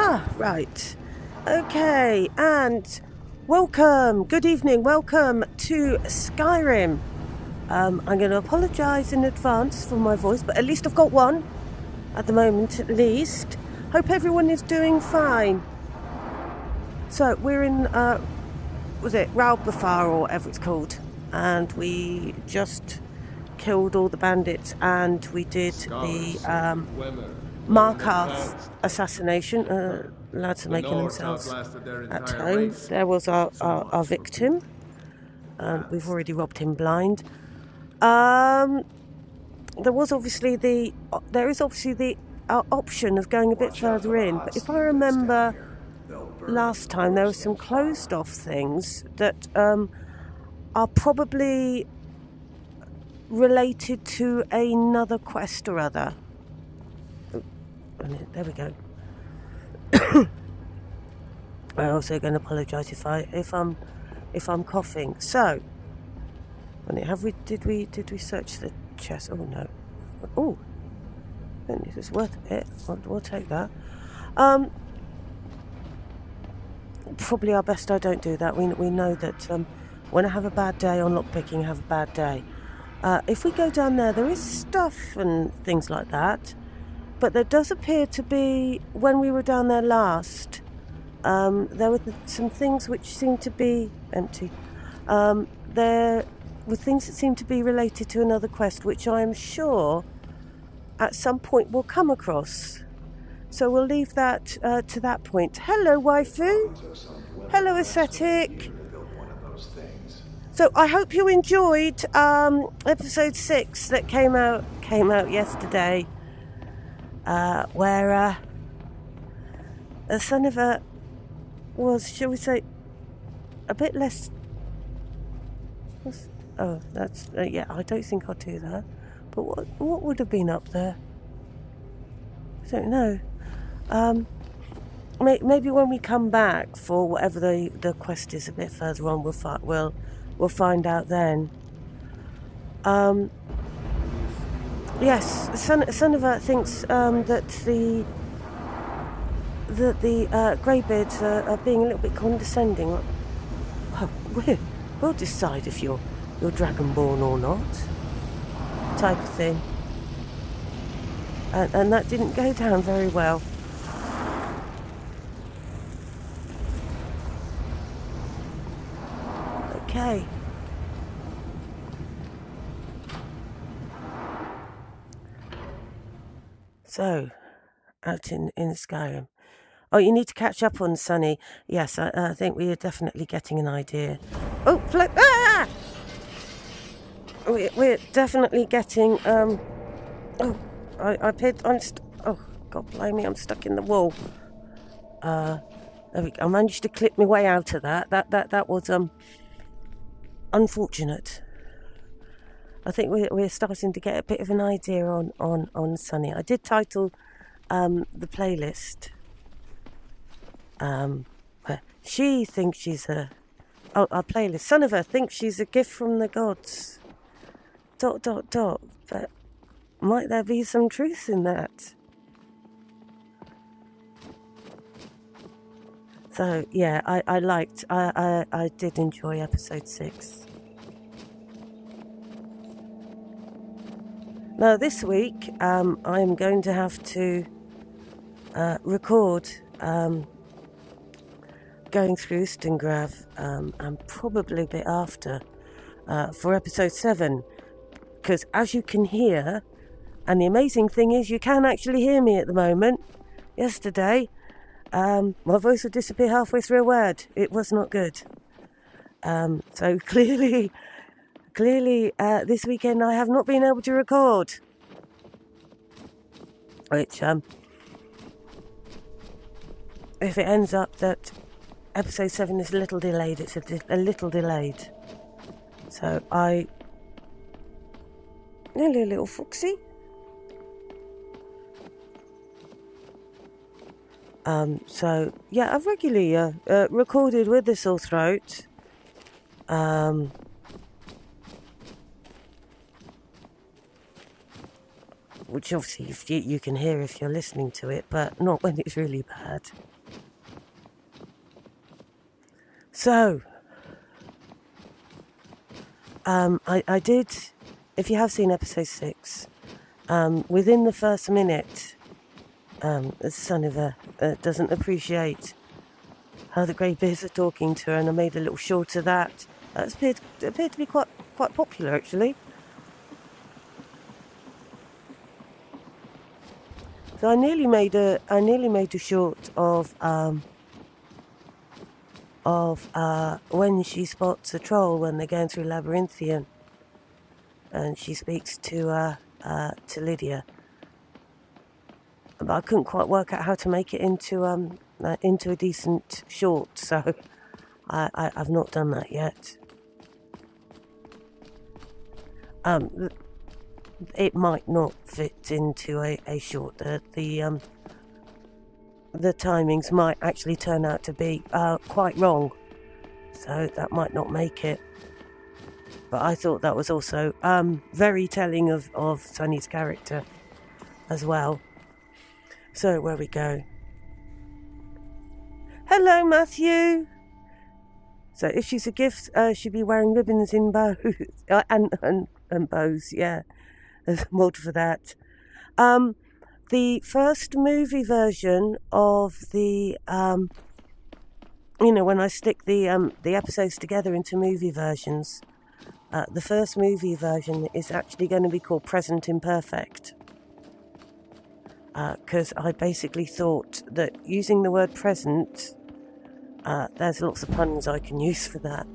Right. Okay, and welcome, good evening, welcome to Skyrim. I'm going to apologise in advance for my voice, but at least I've got one, at the moment at least. Hope everyone is doing fine. So, we're in, was it White Phial or whatever it's called, and we just killed all the bandits, and we did the Markarth assassination. Lads are making themselves at home. There was our victim. We've already robbed him blind. There is obviously the option of going a bit further in, but if I remember last time, there were some closed off things that are probably related to another quest or other. There we go. I'm also going to apologise if I'm coughing. So, did we search the chest? Oh no. Oh, I think this is worth a bit. We'll take that. Probably our best I don't do that. We know that when I have a bad day on lockpicking, I have a bad day. If we go down there, there is stuff and things like that. But there does appear to be, when we were down there last, there were some things which seemed to be empty. There were things that seemed to be related to another quest, which I am sure at some point we'll come across. So we'll leave that to that point. Hello, waifu. Hello, ascetic. So I hope you enjoyed episode 6 that came out yesterday. Where a son of a was, shall we say, a bit less. Oh, that's yeah. I don't think I'll do that. But what would have been up there? I don't know. Maybe when we come back for whatever the quest is a bit further on, we'll find out then. Yes, Sonova thinks that the greybeards are being a little bit condescending. Well, we'll decide if you're dragonborn or not, type of thing. And that didn't go down very well. Okay. So, out in Skyrim. Oh, you need to catch up on Sunny. Yes, I think we are definitely getting an idea. Oh, flip! Ah! We're definitely getting. Oh, I appeared. Oh, God blame me! I'm stuck in the wall. There we go. I managed to clip my way out of that. That was unfortunate. I think we're starting to get a bit of an idea on Sunny. I did title the playlist. She thinks she's our playlist. Son of her thinks she's a gift from the gods. ... But might there be some truth in that? So yeah, I did enjoy episode 6. Now this week, I'm going to have to record going through Stingrav and probably a bit after for episode 7, because as you can hear, and the amazing thing is you can actually hear me at the moment. Yesterday, my voice would disappear halfway through a word. It was not good. So clearly, this weekend I have not been able to record. Which, if it ends up that episode 7 is a little delayed, it's a little delayed. So nearly a little foxy. So yeah, I've regularly recorded with the sore throat. Which obviously you can hear if you're listening to it, but not when it's really bad. So, I did, if you have seen episode 6, within the first minute, the son of a doesn't appreciate how the Greybeards are talking to her, and I made a little short of that. It appeared to be quite popular, actually. So I nearly made a short of when she spots a troll when they're going through Labyrinthian, and she speaks to Lillia. But I couldn't quite work out how to make it into a decent short, so I've not done that yet. It might not fit into a short. The timings might actually turn out to be quite wrong, so that might not make it. But I thought that was also very telling of Sunny's character as well. So where we go. Hello, Matthew. So if she's a gift, she'd be wearing ribbons in bows and bows. Yeah, there's more for that. The first movie version of the when I stick the episodes together into movie versions, the first movie version is actually going to be called Present Imperfect. Because I basically thought that using the word present, there's lots of puns I can use for that.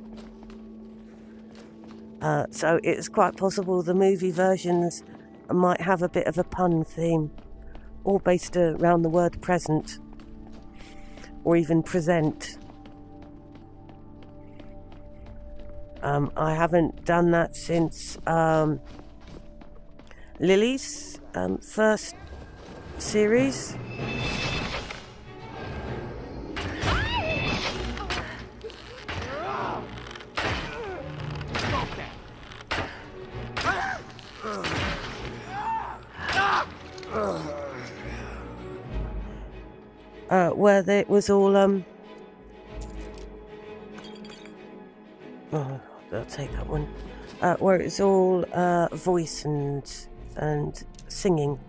So it's quite possible the movie versions might have a bit of a pun theme, all based around the word present, or even present. I haven't done that since Lily's first series. Where it was all I'll take that one. Where it's all voice and singing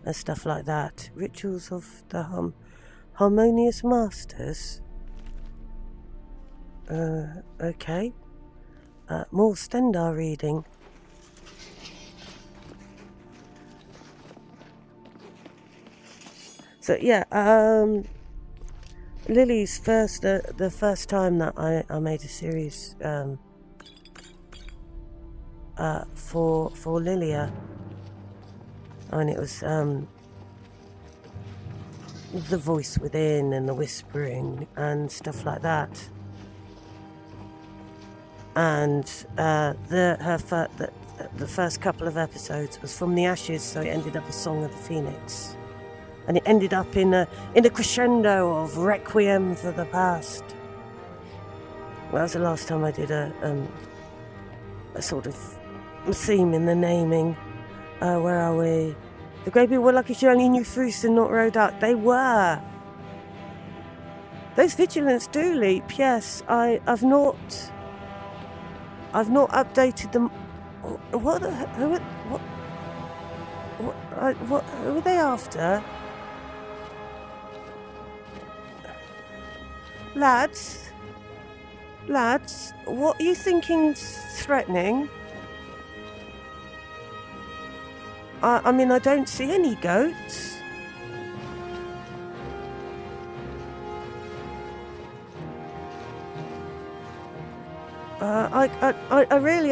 and stuff like that. Rituals of the Harmonious Masters. Okay. More Stendhal reading. So yeah, Lily's first, the first time that I made a series for Lillia, and it was the voice within and the whispering and stuff like that, and the first couple of episodes was from the Ashes, so it ended up a Song of the Phoenix. And it ended up in a crescendo of Requiem for the Past. Well, that was the last time I did a sort of theme in the naming. Where are we? The Greybeard were lucky she only knew Fruce and not rode out. They were. Those vigilants do leap. Yes, I've not updated them. Who are they after? Lads, what are you thinking's threatening? I mean, I don't see any goats. I really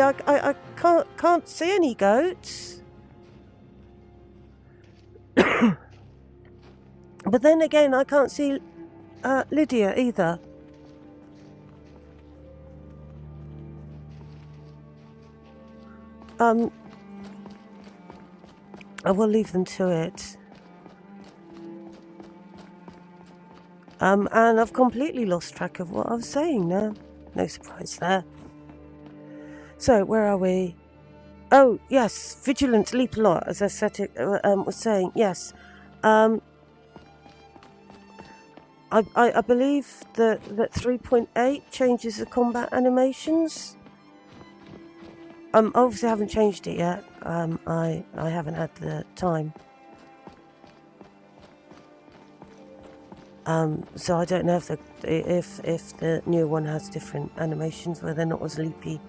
can't see any goats. But then again, I can't see Lydia either. I will leave them to it. And I've completely lost track of what I was saying now. No surprise there. So, where are we? Oh, yes, vigilance leap a lot, as I said it, was saying, yes. I believe that 3.8 changes the combat animations. Obviously I haven't changed it yet. I haven't had the time. So I don't know if the new one has different animations where they're not as leapy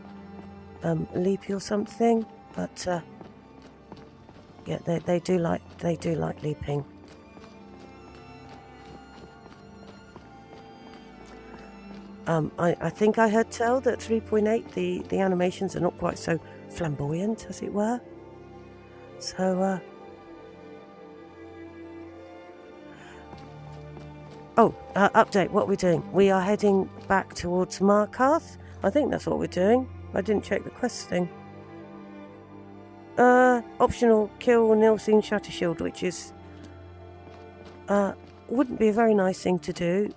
or something. But yeah, they do like leaping. I think I heard tell that 3.8 the animations are not quite so flamboyant, as it were. So update, what we're doing. We are heading back towards Markarth. I think that's what we're doing. I didn't check the quest thing. Optional, kill Nilsine Shattershield, which is wouldn't be a very nice thing to do,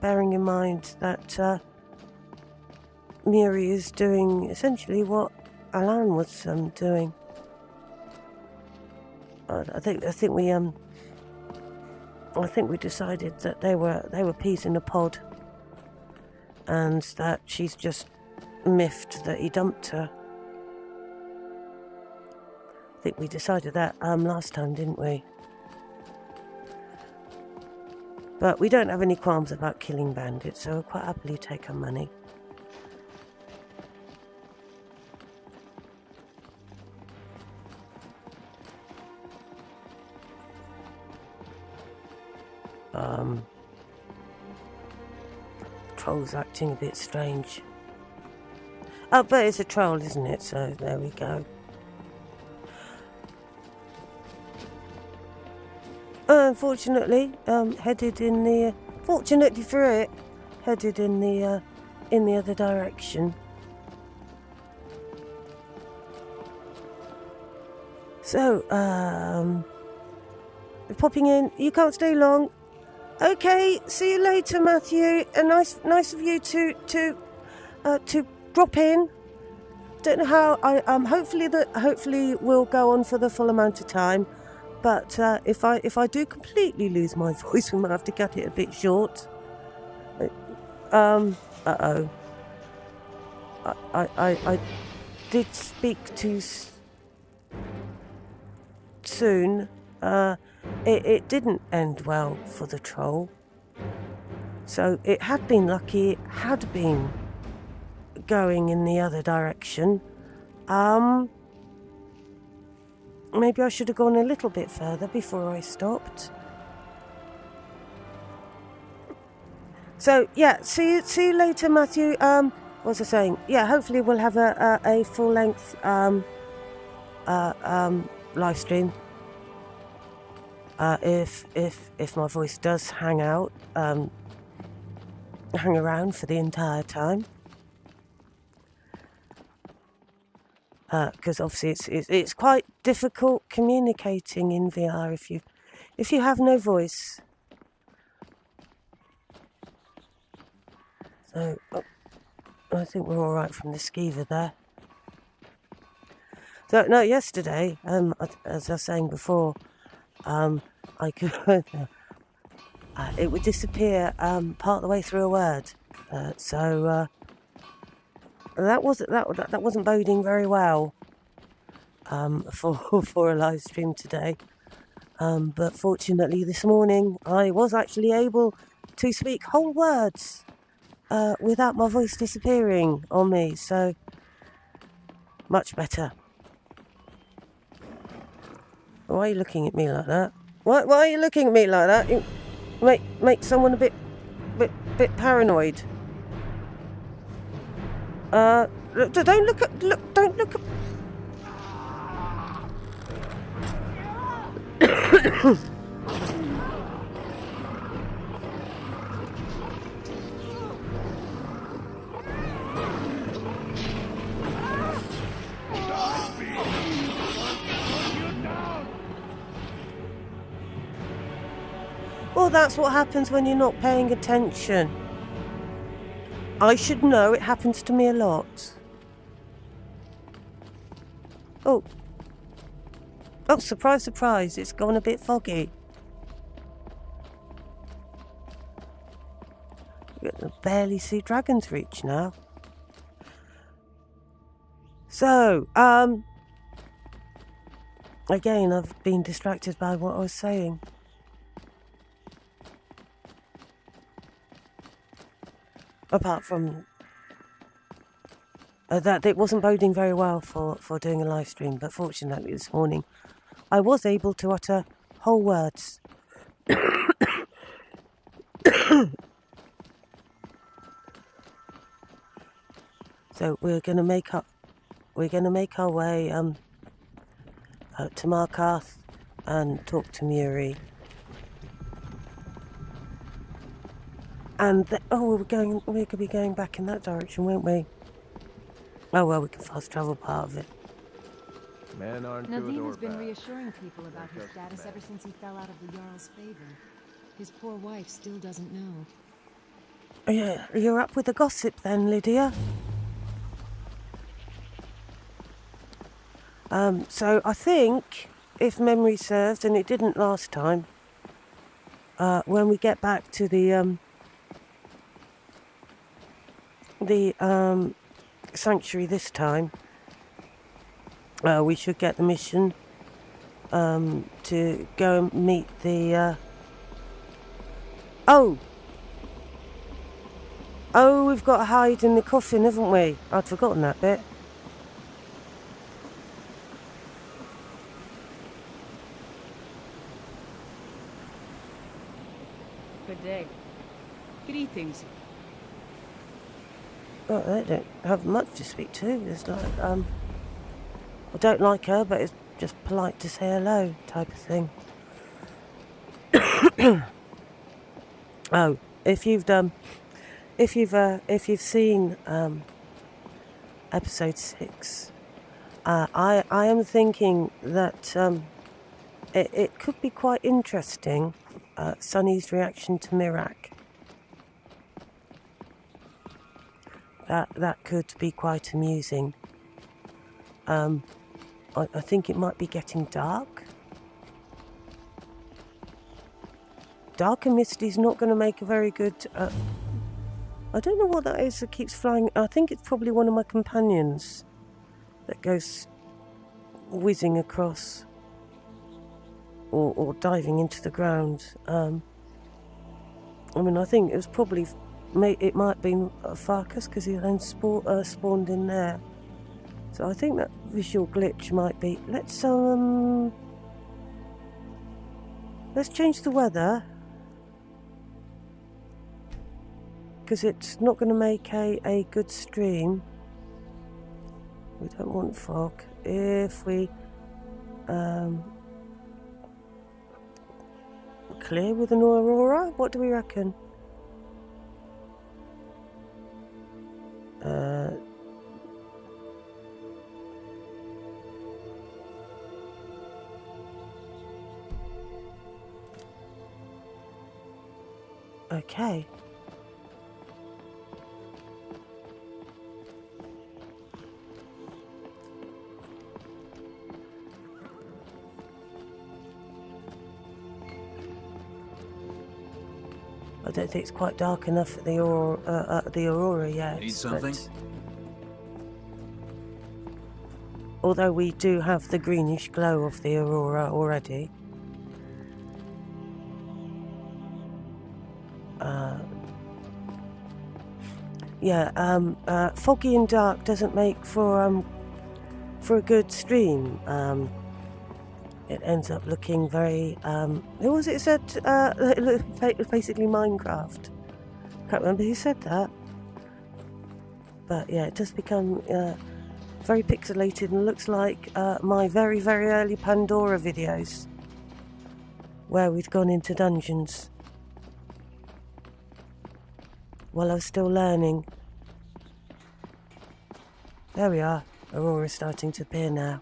bearing in mind that Muri is doing essentially what Alan was doing. I think we decided that they were peas in a pod, and that she's just miffed that he dumped her. I think we decided that last time, didn't we? But we don't have any qualms about killing bandits, so we'll quite happily take her money. Troll's acting a bit strange. Oh, but it's a troll, isn't it? So there we go. Unfortunately, headed in the. Fortunately for it, headed in the other direction. So, popping in. You can't stay long. Okay, see you later, Matthew. Nice of you to drop in. Don't know how. Hopefully we'll go on for the full amount of time. But if I do completely lose my voice, we might have to cut it a bit short. I did speak too soon. It didn't end well for the troll. So it had been lucky it had been going in the other direction. Maybe I should have gone a little bit further before I stopped. So yeah, see you later, Matthew. What was I saying? Yeah, hopefully we'll have a full length live stream. If my voice does hang around for the entire time. Because obviously it's quite difficult communicating in VR if you have no voice. So I think we're all right from the skeever there. So no, yesterday, as I was saying before, I could it would disappear part of the way through a word. So. That wasn't boding very well for a live stream today. But fortunately this morning I was actually able to speak whole words without my voice disappearing on me, so much better. Why are you looking at me like that? Why are you looking at me like that? You make someone a bit paranoid. Don't look at. Well, that's what happens when you're not paying attention. I should know, it happens to me a lot. Oh, surprise, surprise, it's gone a bit foggy. I can barely see Dragon's Reach now. So, again, I've been distracted by what I was saying. Apart from that, it wasn't boding very well for doing a live stream, but fortunately this morning I was able to utter whole words. So we're going to make our way to Markarth and talk to Muri. And we're going to be going back in that direction, won't we? Oh well, we can fast travel part of it. Men aren't Nazim good or has been bad. reassuring people about his status ever since he fell out of the Jarl's favor. His poor wife still doesn't know. Oh, yeah, you're up with the gossip then, Lydia. So I think, if memory serves, and it didn't last time, when we get back to the sanctuary this time, we should get the mission to go and meet the oh, we've got to hide in the coffin, haven't we? I'd forgotten that bit. Good day. Greetings. Oh, they don't have much to speak to. It's like, I don't like her, but it's just polite to say hello, type of thing. Oh, if you've seen episode 6, I am thinking that it could be quite interesting. Sunny's reaction to Mirak. That could be quite amusing. I think it might be getting dark. Dark and Misty's not going to make a very good... I don't know what that is that keeps flying. I think it's probably one of my companions that goes whizzing across or diving into the ground. I mean, I think it was probably... It might have been a Farkas because he then spawned in there. So I think that visual glitch might be... Let's change the weather, because it's not going to make a good stream. We don't want fog. If we clear with an aurora, what do we reckon? Okay. I don't think it's quite dark enough at the aurora yet. Need something? Although we do have the greenish glow of the aurora already. Foggy and dark doesn't make for a good stream. It ends up looking very... who was it said? Basically Minecraft. Can't remember who said that. But yeah, it does become very pixelated and looks like my very, very early Pandora videos, where we'd gone into dungeons while I was still learning. There we are. Aurora's starting to appear now.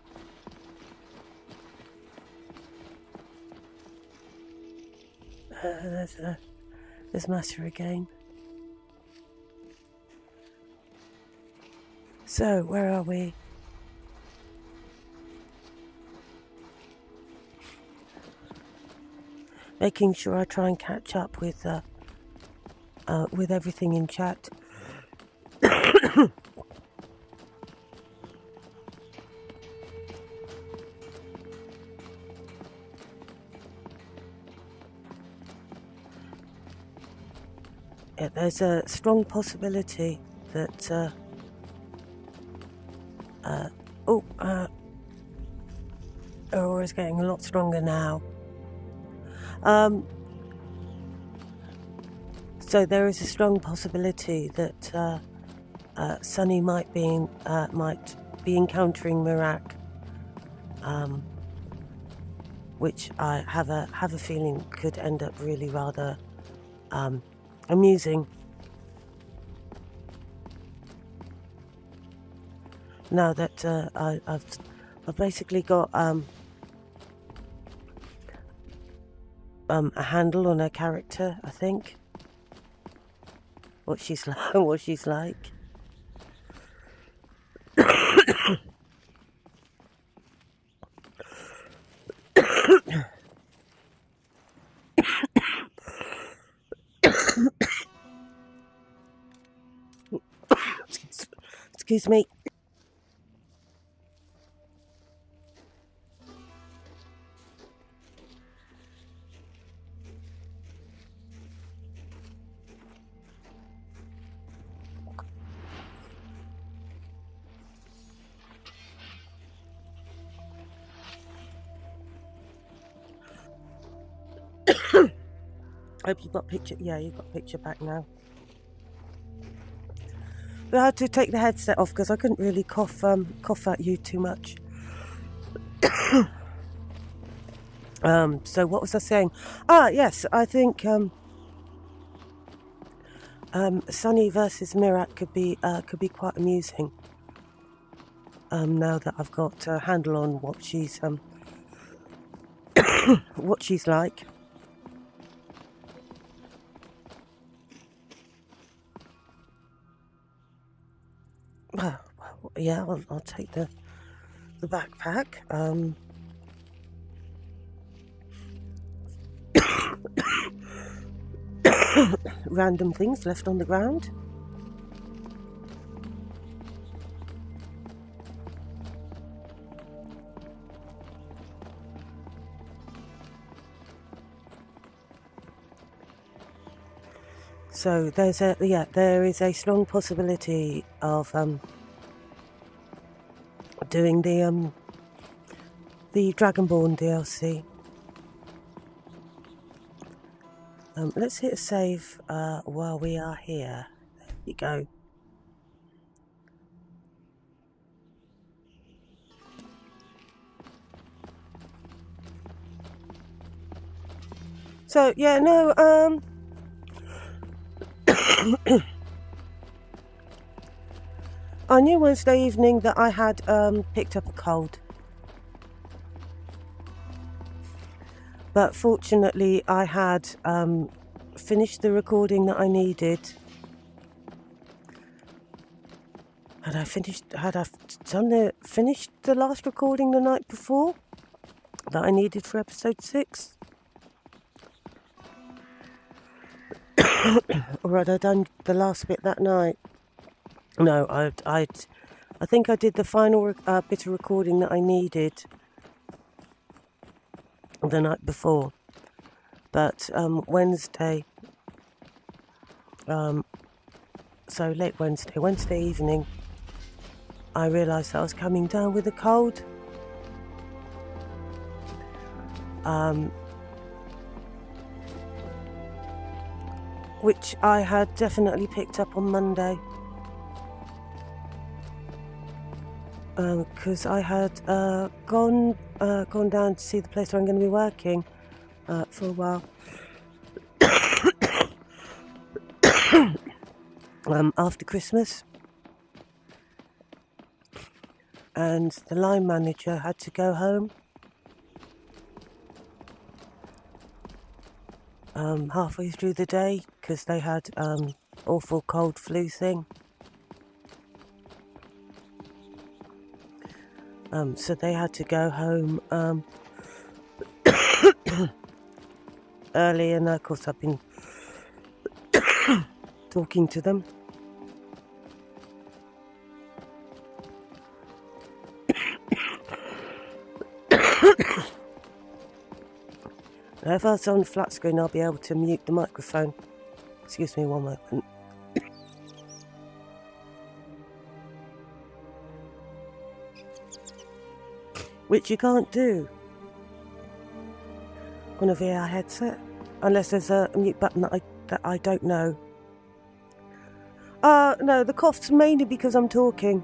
There's Masha again. So, where are we? Making sure I try and catch up with with everything in chat. There's a strong possibility that Aurora's getting a lot stronger now. So there is a strong possibility that Sunny might be encountering Mirak, which I have a feeling could end up really rather amusing. Now that I've basically got a handle on her character, I think. What she's like. Excuse me. Hope you got picture. Yeah, you got picture back now. But I had to take the headset off because I couldn't really cough at you too much. So what was I saying? Yes, I think Sunny versus Mirak could be quite amusing. Now that I've got a handle on what she's what she's like. Well, yeah, I'll take the backpack. Random things left on the ground. So there is a strong possibility of doing the Dragonborn DLC. Let's hit a save while we are here. There you go. So yeah, no, I knew Wednesday evening that I had picked up a cold. But fortunately I had finished the recording that I needed. Had I finished the last recording the night before that I needed for episode 6? Or had I done the last bit that night? No, I think I did the final bit of recording that I needed the night before. But Wednesday, so late Wednesday evening, I realised that I was coming down with a cold. Which I had definitely picked up on Monday. Because I had gone down to see the place where I'm going to be working for a while. After Christmas. And the line manager had to go home. Halfway through the day because they had awful cold flu thing. So they had to go home early, and of course I've been talking to them. Now, if I was on flat screen, I'll be able to mute the microphone. Excuse me one moment. Which you can't do on a VR headset, unless there's a mute button that I don't know. No, the cough's mainly because I'm talking.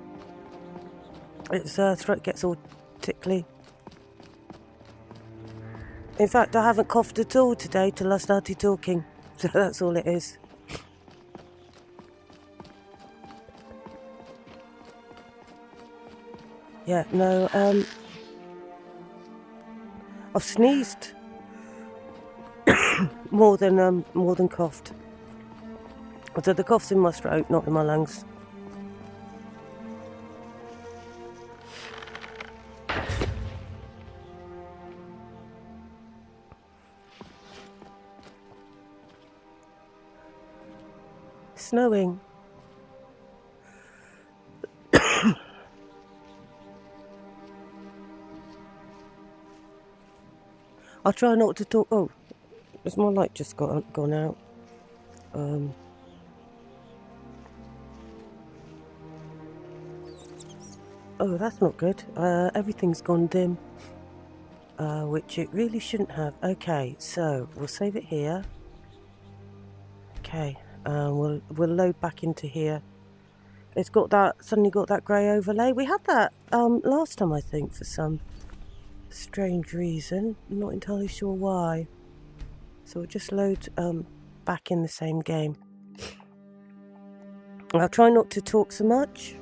Its throat gets all tickly. In fact, I haven't coughed at all today till I started talking, so that's all it is. Yeah, no, I've sneezed more than coughed. Although the cough's in my throat, not in my lungs. Snowing. I'll try not to talk. Oh, has my light just gone out? Oh, that's not good. Everything's gone dim, which it really shouldn't have. Okay, so we'll save it here. Okay, we'll load back into here. It's suddenly got that grey overlay. We had that last time, I think, for some strange reason. I'm not entirely sure why. So we'll just load back in the same game. I'll try not to talk so much.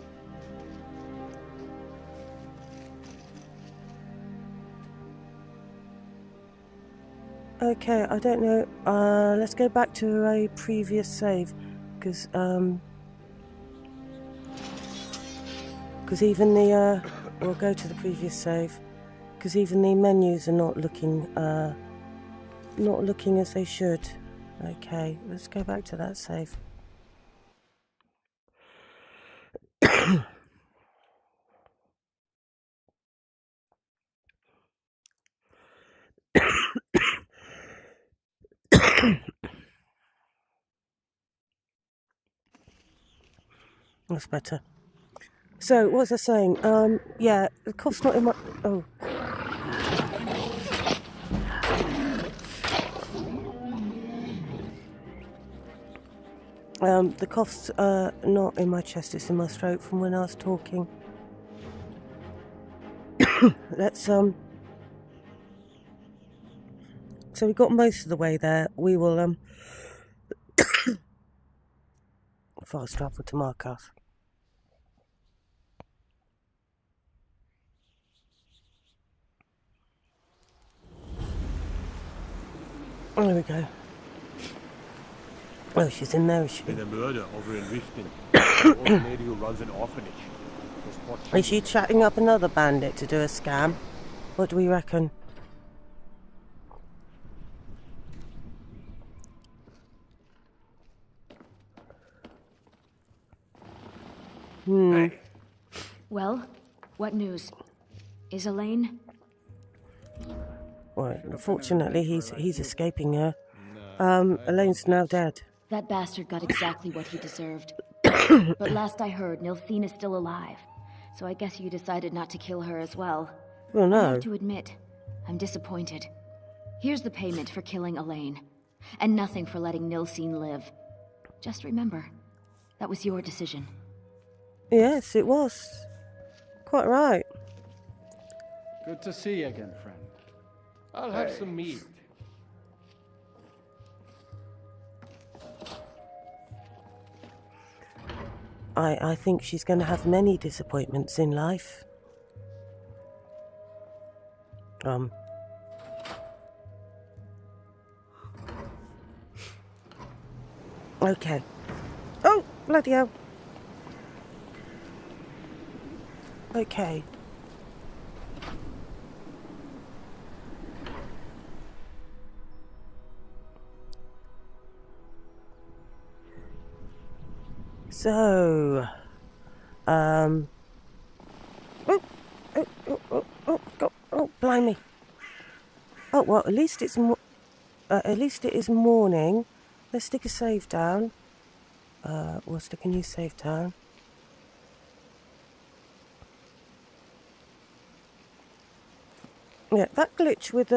Okay, I don't know. Let's go back to a previous save, because even the we'll go to the previous save, because even the menus are not looking as they should. Okay, let's go back to that save. That's better. So, what was I saying? Yeah, the cough's not in my... Oh. The cough's not in my chest, it's in my throat from when I was talking. Let's, So we got most of the way there. We will, fast travel to Markarth. There we go. Oh, she's in there, is she? Been a murder over in Riften. An old lady who runs an orphanage. Is she chatting up another bandit to do a scam? What do we reckon? Hey. Well, what news? Is Elaine? Well, unfortunately, he's escaping her. Elaine's now dead. That bastard got exactly what he deserved. But last I heard, Nilsine is still alive. So I guess you decided not to kill her as well. Well, no. I have to admit, I'm disappointed. Here's the payment for killing Elaine. And nothing for letting Nilsine live. Just remember, that was your decision. Yes, it was. Quite right. Good to see you again, friend. I'll have some meat. I think she's going to have many disappointments in life. Okay. Oh, bloody hell. Okay. So, oh, blimey. Oh, well, at least it is morning. Let's stick a save down. We'll stick a new save down. Yeah, that glitch with,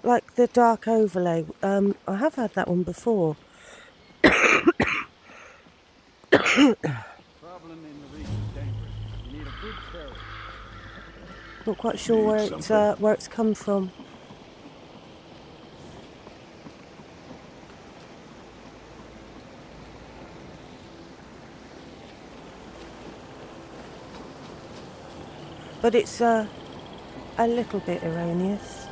like the dark overlay, I have had that one before. Traveling in the region is dangerous. You need a good carriage. Not quite sure where it's come from. But it's a little bit erroneous.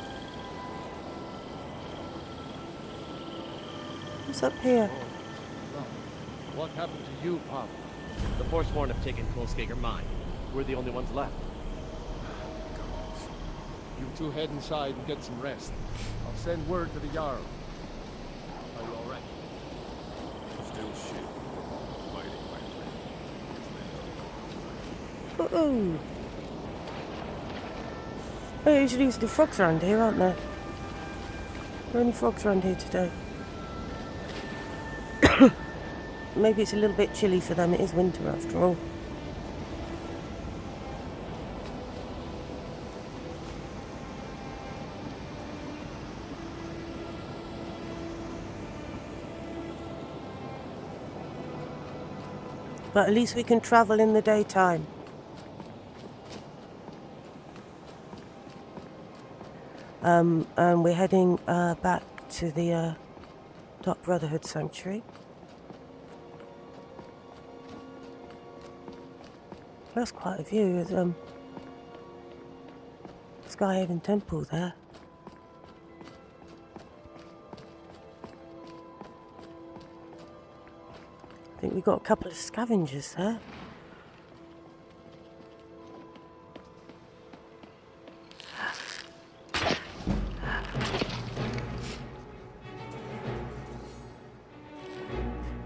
What's up here? What happened to you, Pop? The Forsworn have taken Kolskager mine. We're the only ones left. You two head inside and get some rest. I'll send word to the Jarl. Are you alright? Still shit. Fighting my friend. Uh-oh. There usually used to be frogs around here, aren't there? Are there any frogs around here today? Maybe it's a little bit chilly for them. It is winter after all. But at least we can travel in the daytime. And we're heading back to the Dark Brotherhood Sanctuary. That's quite a view with Skyhaven Temple there. I think we've got a couple of scavengers there.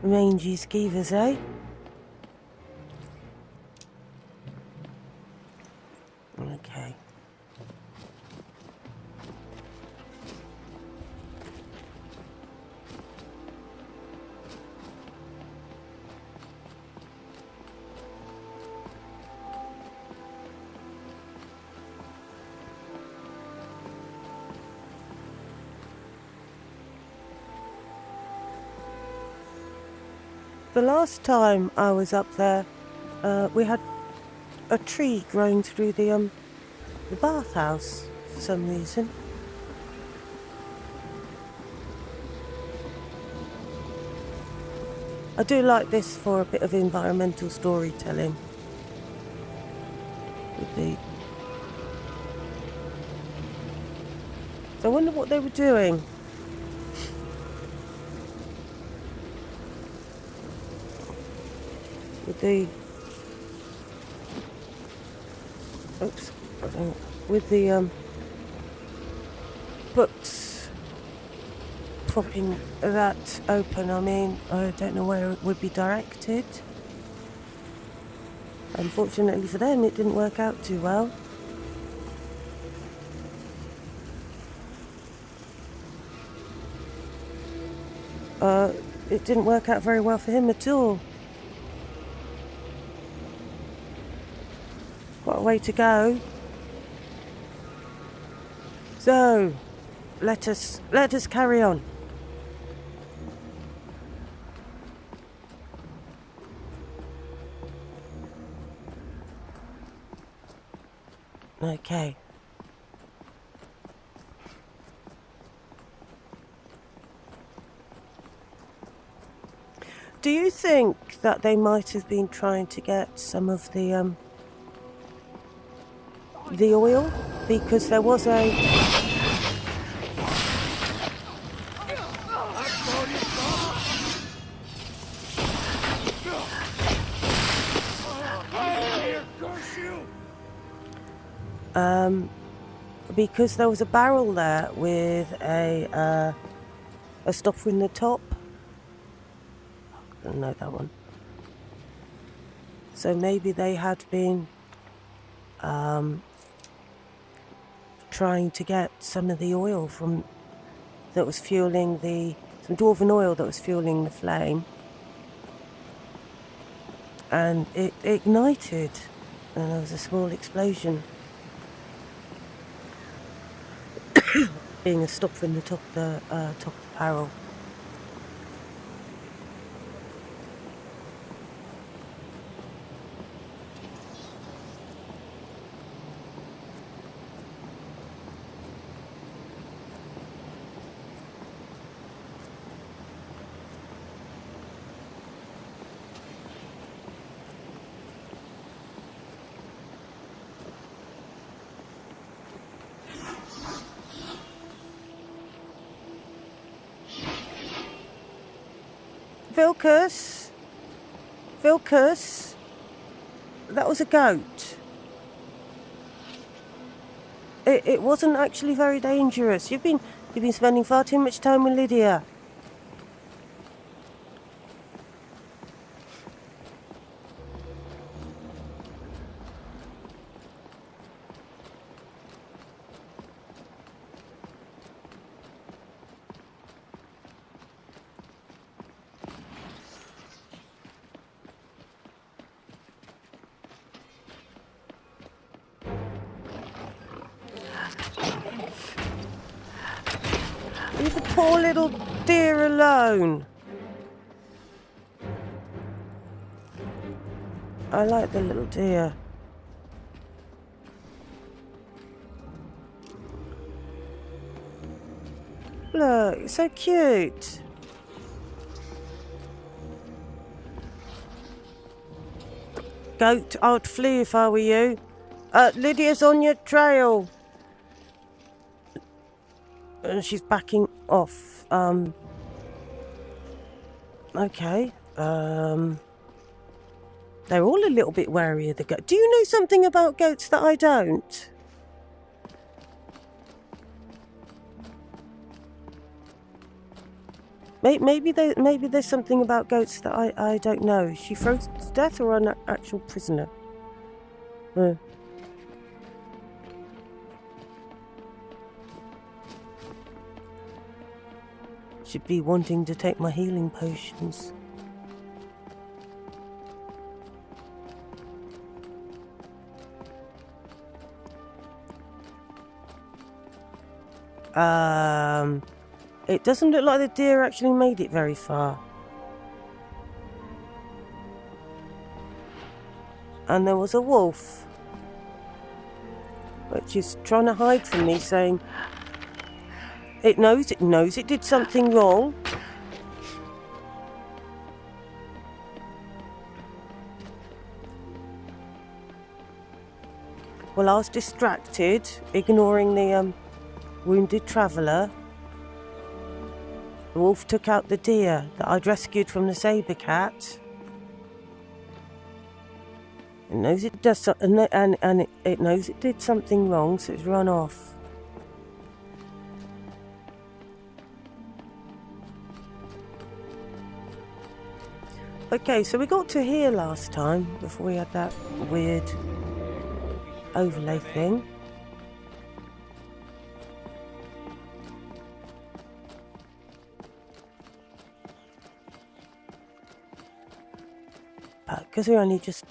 Rangy skeevers, eh? Okay. The last time I was up there, we had a tree growing through the bathhouse for some reason. I do like this for a bit of environmental storytelling. So I wonder what they were doing. With the books propping that open. I mean, I don't know where it would be directed. Unfortunately for them, it didn't work out too well. It didn't work out very well for him at all. Got a way to go. So, let us carry on. Okay. Do you think that they might have been trying to get some of the oil? Because there was a... because there was a barrel there with a stopper in the top. don't know that one. So maybe they had been trying to get some of the oil from that was fueling some dwarven oil that was fueling the flame, and it ignited, and there was a small explosion, being a stop in the top of the barrel. Vilcus, that was a goat. It wasn't actually very dangerous. You've been spending far too much time with Lydia. Leave the poor little dear alone. I like the little deer. Look, it's so cute. Goat, I'd flee if I were you. Lydia's on your trail. And she's backing off. Okay. They're all a little bit wary of the goat. Do you know something about goats that I don't? Maybe there's something about goats that I don't know. Is she frozen to death or an actual prisoner? Should be wanting to take my healing potions. It doesn't look like the deer actually made it very far. And there was a wolf, which is trying to hide from me, saying it knows it did something wrong. Well, I was distracted, ignoring the wounded traveller. The wolf took out the deer that I'd rescued from the saber cat. It knows it does something, and it knows it did something wrong, so it's run off. Okay, so we got to here last time before we had that weird overlay thing. But because we're only just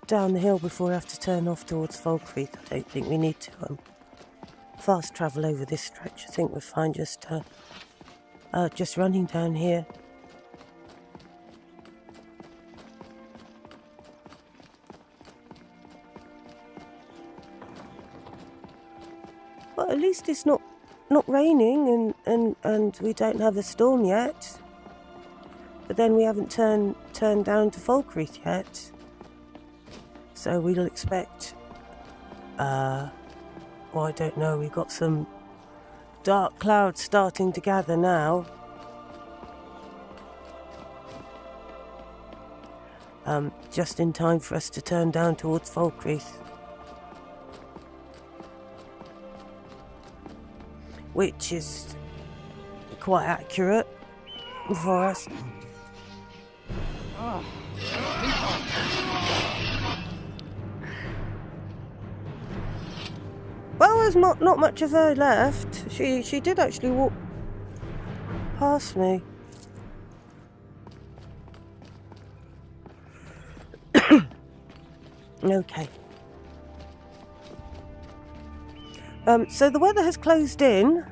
down the hill before we have to turn off towards Falkreath, I don't think we need to fast travel over this stretch. I think we're fine just running down here. Well, at least it's not raining and we don't have a storm yet. But then we haven't turned down to Falkreath yet. So we'll expect, well, I don't know, we've got some dark clouds starting to gather now. Just in time for us to turn down towards Falkreath. Which is quite accurate for us. Well, there's not much of her left. She did actually walk past me. Okay. So the weather has closed in,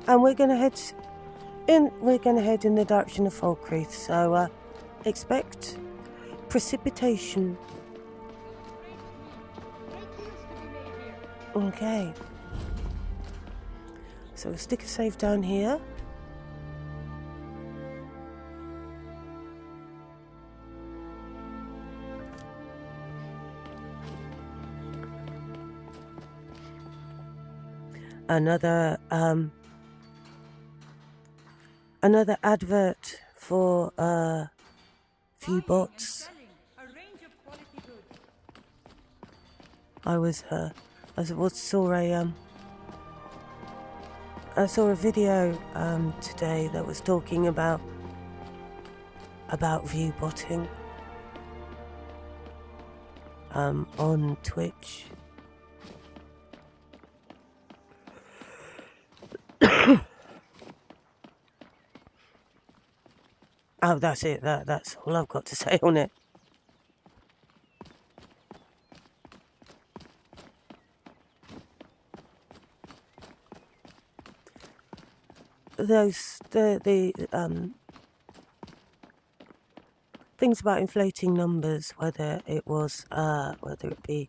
and we're going to head in. We're going to head in the direction of Falkreath. So expect precipitation. Okay. So we'll stick a save down here. Another advert for few bots. I saw a video today that was talking about view botting on Twitch. Oh, that's it. That's all I've got to say on it. The things about inflating numbers, whether it be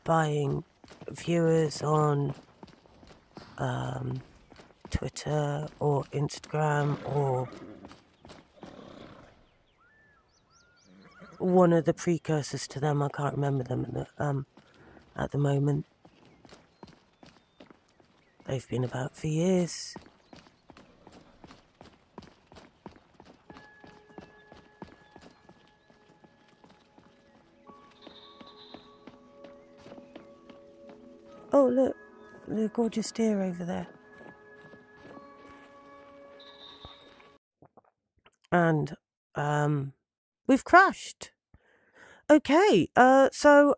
buying viewers on Twitter or Instagram, or one of the precursors to them. I can't remember them at the moment. They've been about for years. Oh, look, the gorgeous deer over there. And we've crashed. Okay, so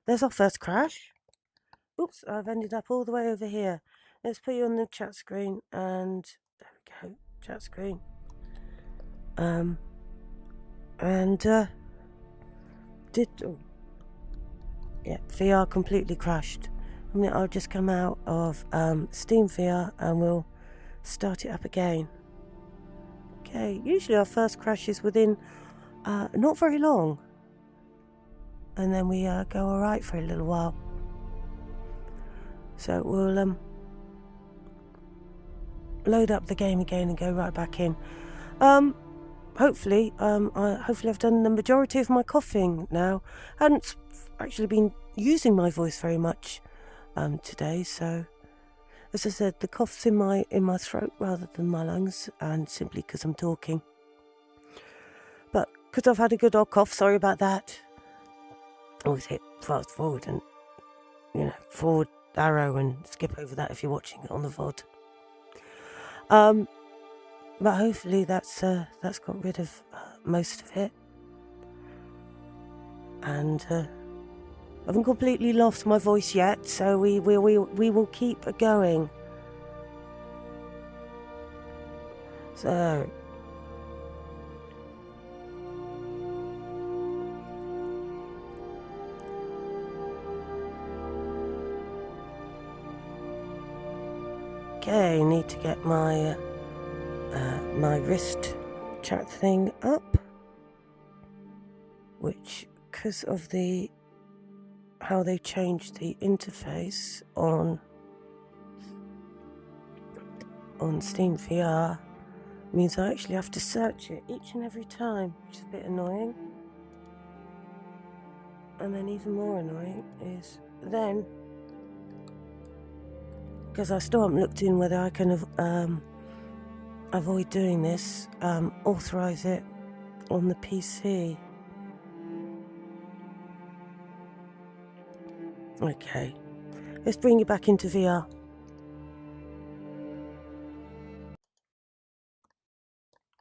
there's our first crash. Oops, I've ended up all the way over here. Let's put you on the chat screen, and there we go, chat screen. VR completely crashed. I mean, I'll just come out of Steam VR and we'll start it up again. Okay, usually our first crash is within not very long, and then we go alright for a little while. So we'll load up the game again and go right back in. Hopefully I've done the majority of my coughing now. I hadn't actually been using my voice very much today, so as I said, the cough's in my throat rather than my lungs, and simply because I'm talking. But because I've had a good old cough, sorry about that. Always hit fast forward and forward arrow and skip over that if you're watching it on the VOD. But hopefully that's got rid of most of it, and I haven't completely lost my voice yet, so we will keep going. So okay, need to get my my wrist chat thing up, which, because of how they changed the interface on Steam VR, means I actually have to search it each and every time, which is a bit annoying. And then even more annoying is then, because I still haven't looked in whether I can avoid doing this, authorize it on the PC. Okay, let's bring you back into VR.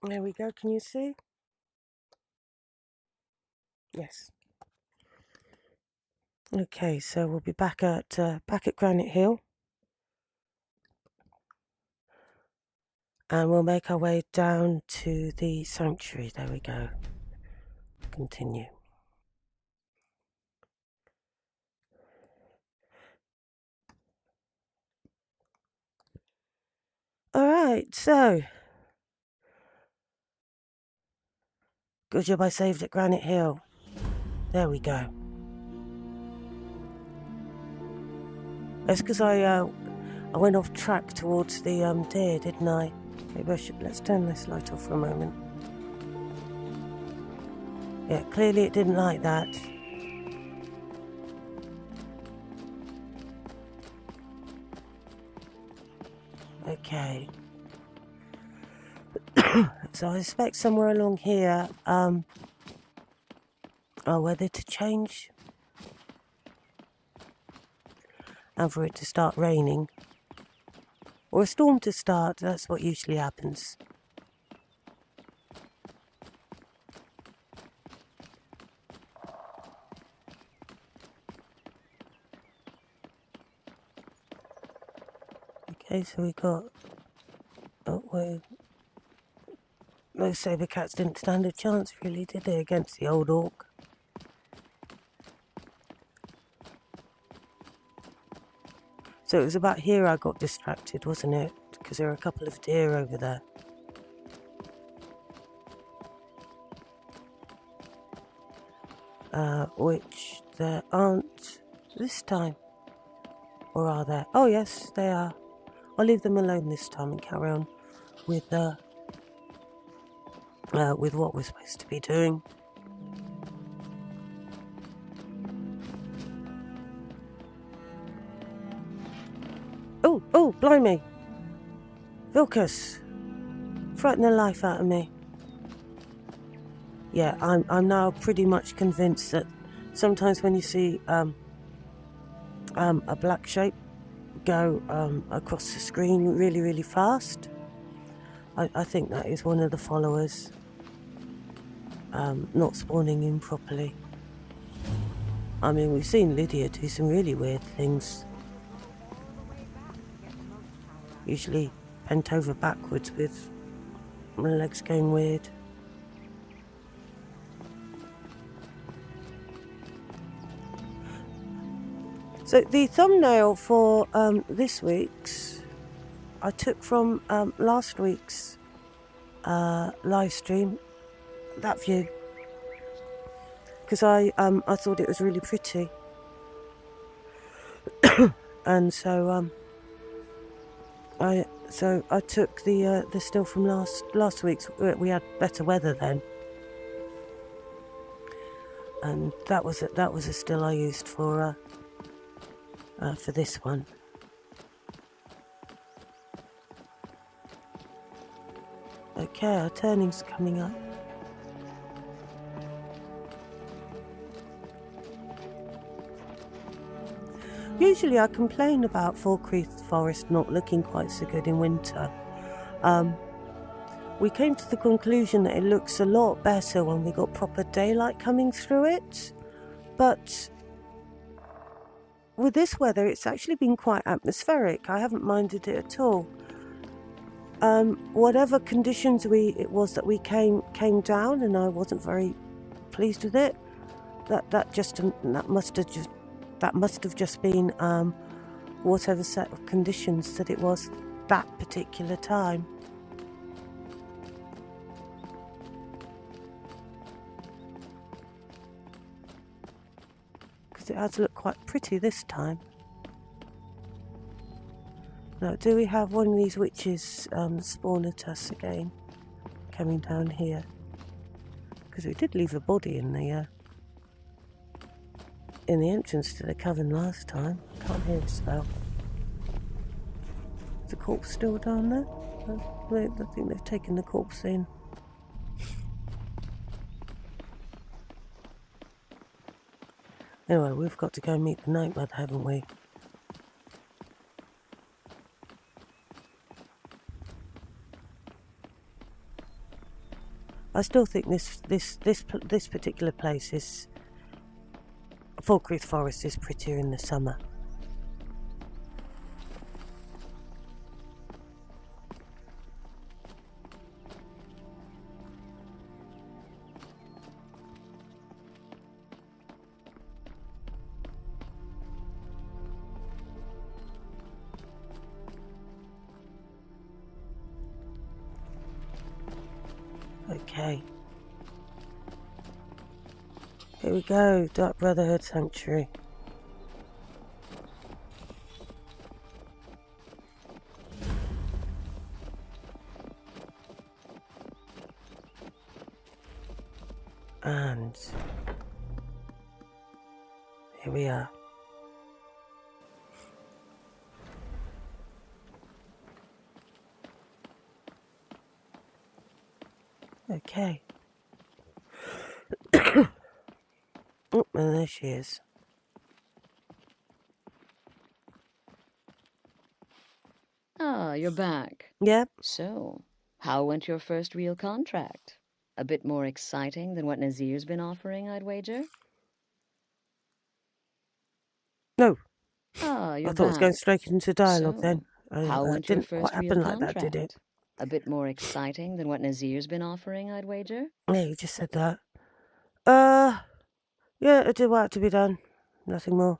There we go, can you see? Yes. Okay, so we'll be back at Granite Hill. And we'll make our way down to the sanctuary. There we go. Continue. Alright, so. Good job I saved at Granite Hill. There we go. That's because I went off track towards the deer, didn't I? Maybe I should, let's turn this light off for a moment. Yeah, clearly it didn't like that. Okay. So I expect somewhere along here, whether to change and for it to start raining. Or a storm to start, that's what usually happens. Okay, so we got... Oh, wait. Those saber cats didn't stand a chance, really, did they, against the old orc? So it was about here I got distracted, wasn't it? Because there are a couple of deer over there. Which there aren't this time. Or are there? Oh yes, they are. I'll leave them alone this time and carry on with what we're supposed to be doing. Oh, blimey! Vilcus! Frighten the life out of me. Yeah, I'm now pretty much convinced that sometimes when you see a black shape go across the screen really, really fast, I think that is one of the followers not spawning in properly. I mean, we've seen Lillia do some really weird things. Usually bent over backwards with my legs going weird. So the thumbnail for this week's I took from last week's live stream, that view, because I thought it was really pretty, and so I took the still from last week's. We had better weather then, and that was a still I used for this one. Okay, our turning's coming up. Usually I complain about Falkreath Forest not looking quite so good in winter. We came to the conclusion that it looks a lot better when we got proper daylight coming through it, but with this weather it's actually been quite atmospheric. I haven't minded it at all. Whatever conditions it was that we came down, and I wasn't very pleased with it. That must have just been whatever set of conditions that it was that particular time. Because it has looked quite pretty this time. Now, do we have one of these witches spawn at us again, coming down here? Because we did leave a body in the entrance to the cavern last time. Can't hear the spell. Is the corpse still down there? I think they've taken the corpse in. Anyway, we've got to go meet the Night Mother, haven't we? I still think this particular place is Falkreath Forest is prettier in the summer. Okay. Here we go, Dark Brotherhood Sanctuary. And here we are. Okay. Oh, and there she is. Ah, you're back. Yep. So, how went your first real contract? A bit more exciting than what Nazir's been offering, I'd wager? No, Ah, you're I thought it was going back. straight into dialogue So, then. How It went your didn't quite first real happen like contract? that, did it? A bit more exciting than what Nazir's been offering, I'd wager? Yeah, you just said that. Yeah, it did what had to be done. Nothing more.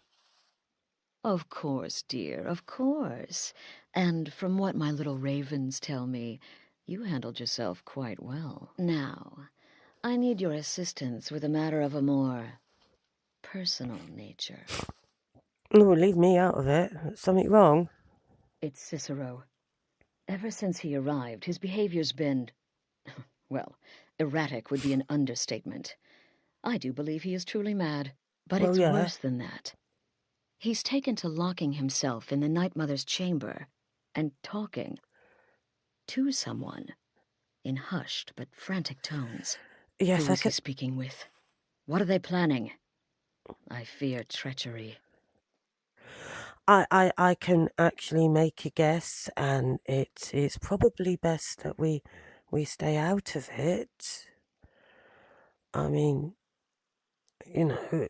Of course, dear, of course. And from what my little ravens tell me, you handled yourself quite well. Now, I need your assistance with a matter of a more personal nature. Oh, leave me out of it. Something wrong? It's Cicero. Ever since he arrived, his behavior's been, well, erratic would be an understatement. I do believe he is truly mad, but Well, it's yeah. worse than that. He's taken to locking himself in the Night Mother's chamber and talking to someone in hushed but frantic tones. Yes, Who I is he can. speaking with? What are they planning? I fear treachery. I can actually make a guess, and it's probably best that we stay out of it. I mean, you know,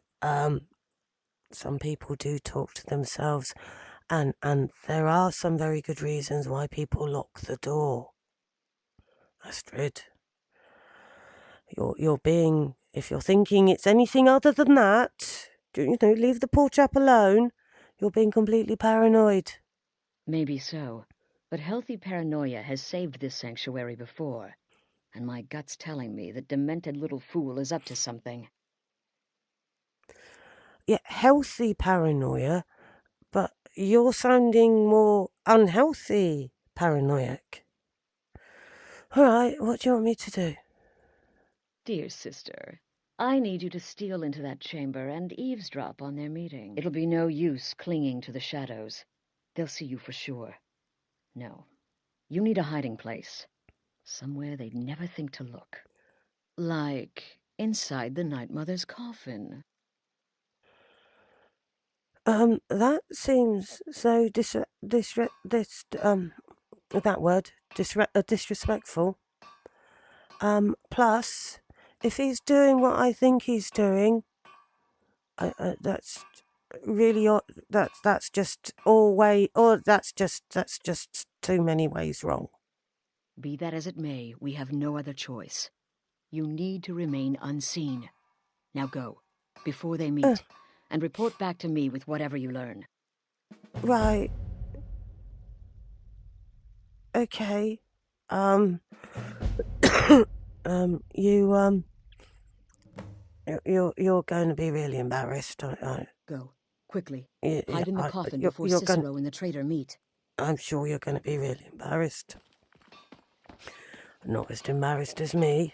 some people do talk to themselves, and there are some very good reasons why people lock the door. Astrid, you're being, if you're thinking it's anything other than that, leave the poor chap alone. You're being completely paranoid. Maybe so, but healthy paranoia has saved this sanctuary before, and my gut's telling me that demented little fool is up to something. Yeah, healthy paranoia, but you're sounding more unhealthy paranoiac. All right, what do you want me to do? Dear sister, I need you to steal into that chamber and eavesdrop on their meeting. It'll be no use clinging to the shadows. They'll see you for sure. No, you need a hiding place. Somewhere they'd never think to look. Like inside the Night Mother's coffin. That seems so disrespectful. Plus, if he's doing what I think he's doing, that's really that's just that's just too many ways wrong. Be that as it may, we have no other choice. You need to remain unseen. Now go, before they meet, and report back to me with whatever you learn. Right. Okay. You're going to be really embarrassed. Go, quickly. Yeah, Hide in the coffin before you're Cicero and the traitor meet. I'm sure you're going to be really embarrassed. Not as embarrassed as me.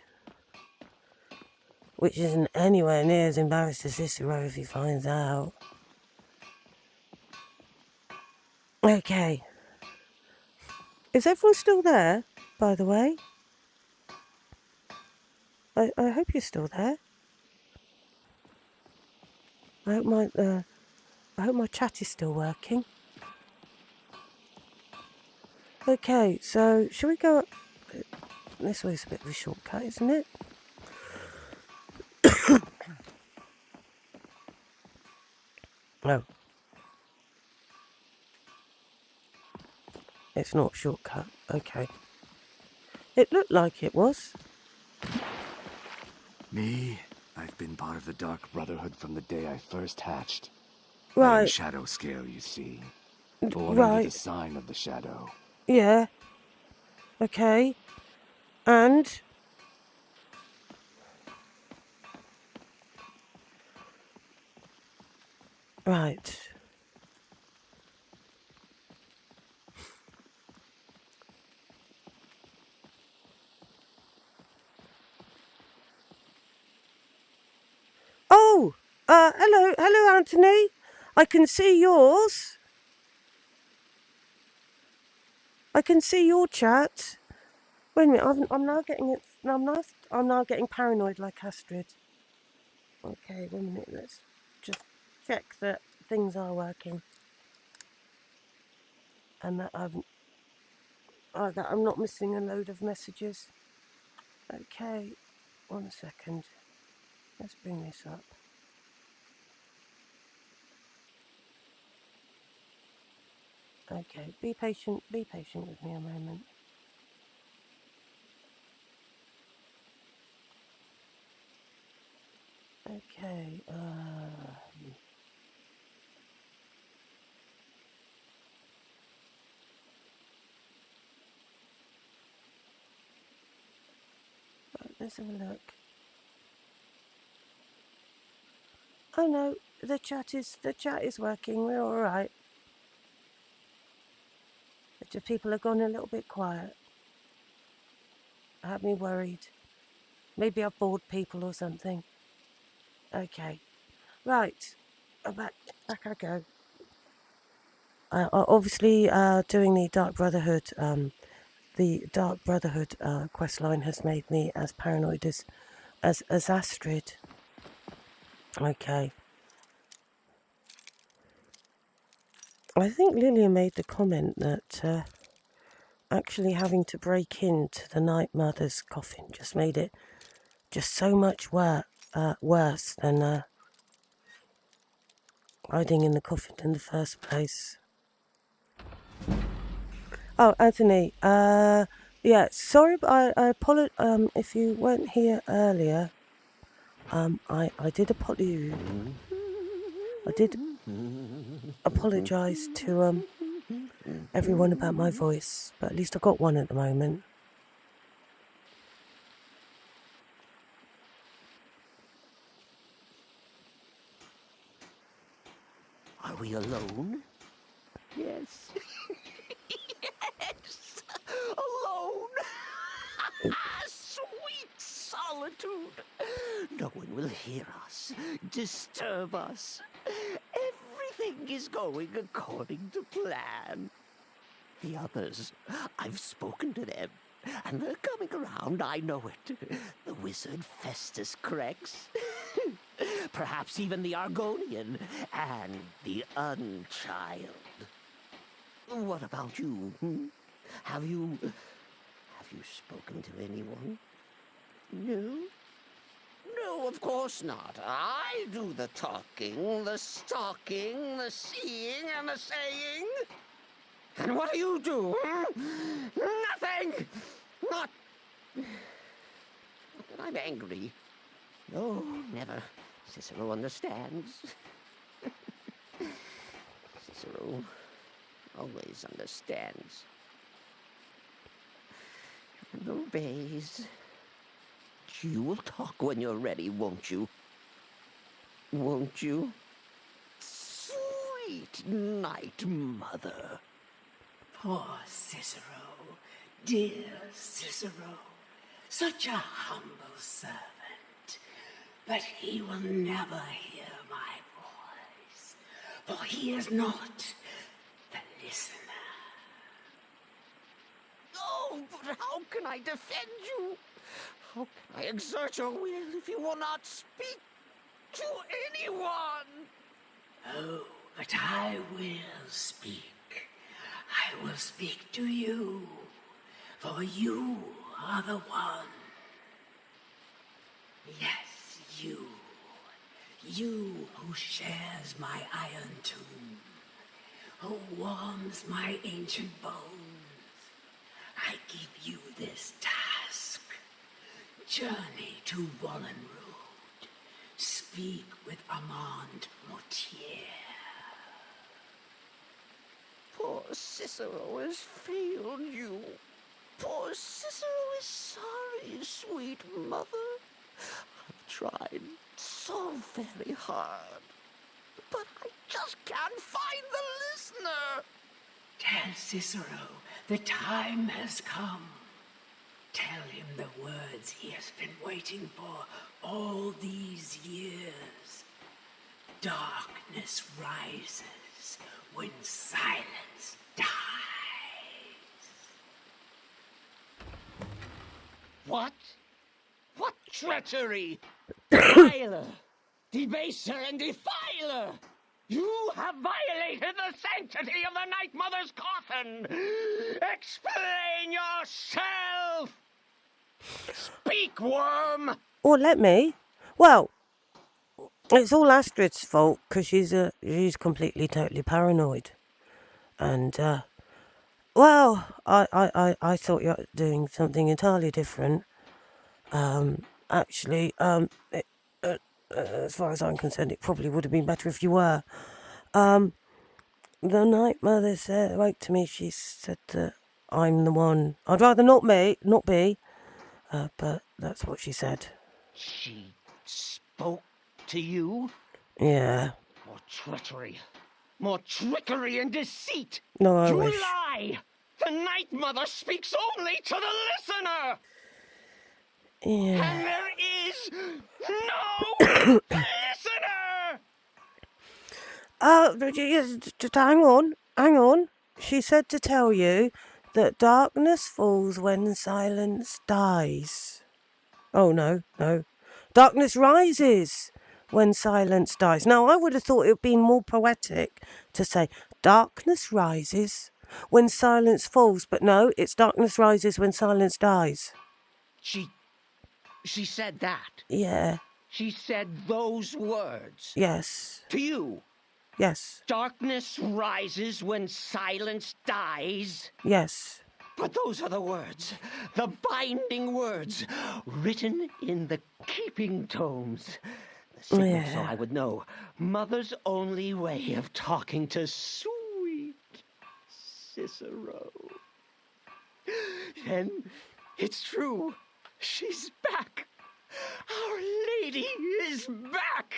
Which isn't anywhere near as embarrassed as Cicero if he finds out. Okay. Is everyone still there, by the way? I hope you're still there. I hope my chat is still working. Okay, so shall we go up? This way's a bit of a shortcut, isn't it? No. It's not a shortcut. Okay. It looked like it was. Me? I've been part of the Dark Brotherhood from the day I first hatched. I am Right. Shadow Scale, you see. Born under Right. the sign of the Shadow. Yeah. Okay. And? Right. Oh! Hello, Anthony. I can see yours. I can see your chat. Wait a minute, I'm now getting it. I'm now getting paranoid like Astrid. Okay, wait a minute. Let's just check that things are working, and that I'm not missing a load of messages. Okay, 1 second. Let's bring this up. Okay, be patient with me a moment. Okay, let's have a look. Oh no, the chat is working, we're alright. It's just people have gone a little bit quiet. I had me worried. Maybe I've bored people or something. Okay. Right. Back I go. Obviously, doing the Dark Brotherhood, quest line has made me as paranoid as Astrid. Okay. I think Lillia made the comment that actually having to break into the Night Mother's coffin just made it just so much worse than hiding in the coffin in the first place. Oh, Anthony, yeah, sorry, but I apologize, if you weren't here earlier, I did apologize to, everyone about my voice, but at least I got one at the moment. Are we alone? Yes. Yes! Alone! Sweet solitude! No one will hear us, disturb us. Everything is going according to plan. The others, I've spoken to them, and they're coming around, I know it. The wizard Festus Crex. Perhaps even the Argonian and the Unchild. What about you? Have you spoken to anyone? No? No, of course not. I do the talking, the stalking, the seeing, and the saying. And what do you do? Nothing! Not that I'm angry. No, never. Cicero understands. Cicero always understands. And obeys. You will talk when you're ready, won't you? Won't you? Sweet Night Mother. Poor Cicero, dear Cicero, such a humble servant. But he will never hear my voice, for he is not the listener. Oh, but how can I defend you? How can I exert your will if you will not speak to anyone? Oh, but I will speak. I will speak to you, for you are the one. Yes, you. You who shares my iron tomb, who warms my ancient bones. I give you this task. Journey to Wallenrood. Speak with Armand Mortier. Poor Cicero has failed you. Poor Cicero is sorry, sweet mother. I've tried so very hard, but I just can't find the listener. Tell Cicero the time has come. Tell him the words he has been waiting for all these years. Darkness rises when silence dies. What? What treachery! Defiler! Debaser and defiler! You have violated the sanctity of the Night Mother's coffin! Explain yourself! Speak, worm! Or let me. Well, it's all Astrid's fault, because she's completely, totally paranoid. And, well, I thought you were doing something entirely different. Actually, as far as I'm concerned, it probably would have been better if you were. The Night Mother spoke to me. She said that I'm the one. I'd rather not be. But that's what she said. She spoke to you? Yeah. More treachery. More trickery and deceit. No, I you wish. lie! The Night Mother speaks only to the listener! Yeah. And there is no listener! Just hang on. She said to tell you that darkness falls when silence dies. Oh, no. Darkness rises when silence dies. Now, I would have thought it would be more poetic to say darkness rises when silence falls. But no, it's darkness rises when silence dies. She said that? Yeah. She said those words? Yes. To you? Yes. Darkness rises when silence dies? Yes. But those are the words, the binding words, written in the keeping tomes. The signal so I would know. Mother's only way of talking to sweet Cicero. And it's true. She's back. Our Lady is back.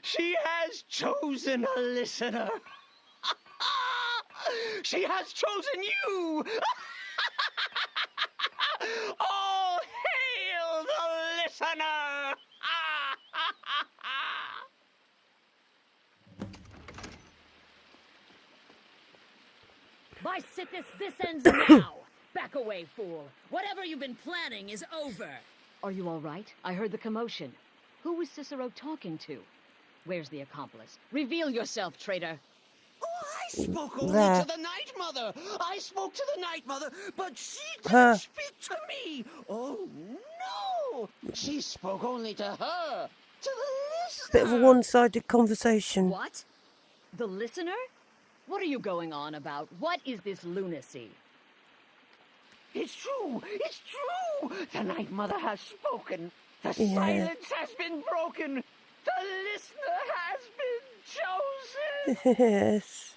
She has chosen a listener. She has chosen you. All hail the listener. By Sithis, this ends now! Back away, fool! Whatever you've been planning is over! Are you all right? I heard the commotion. Who was Cicero talking to? Where's the accomplice? Reveal yourself, traitor! Oh, I spoke only to the Night Mother! I spoke to the Night Mother, but she didn't speak to me! Oh, no! She spoke only to her! To the listener! Bit of a one-sided conversation. What? The listener? What are you going on about? What is this lunacy? It's true! It's true! The Night Mother has spoken! The silence has been broken! The listener has been chosen! Yes.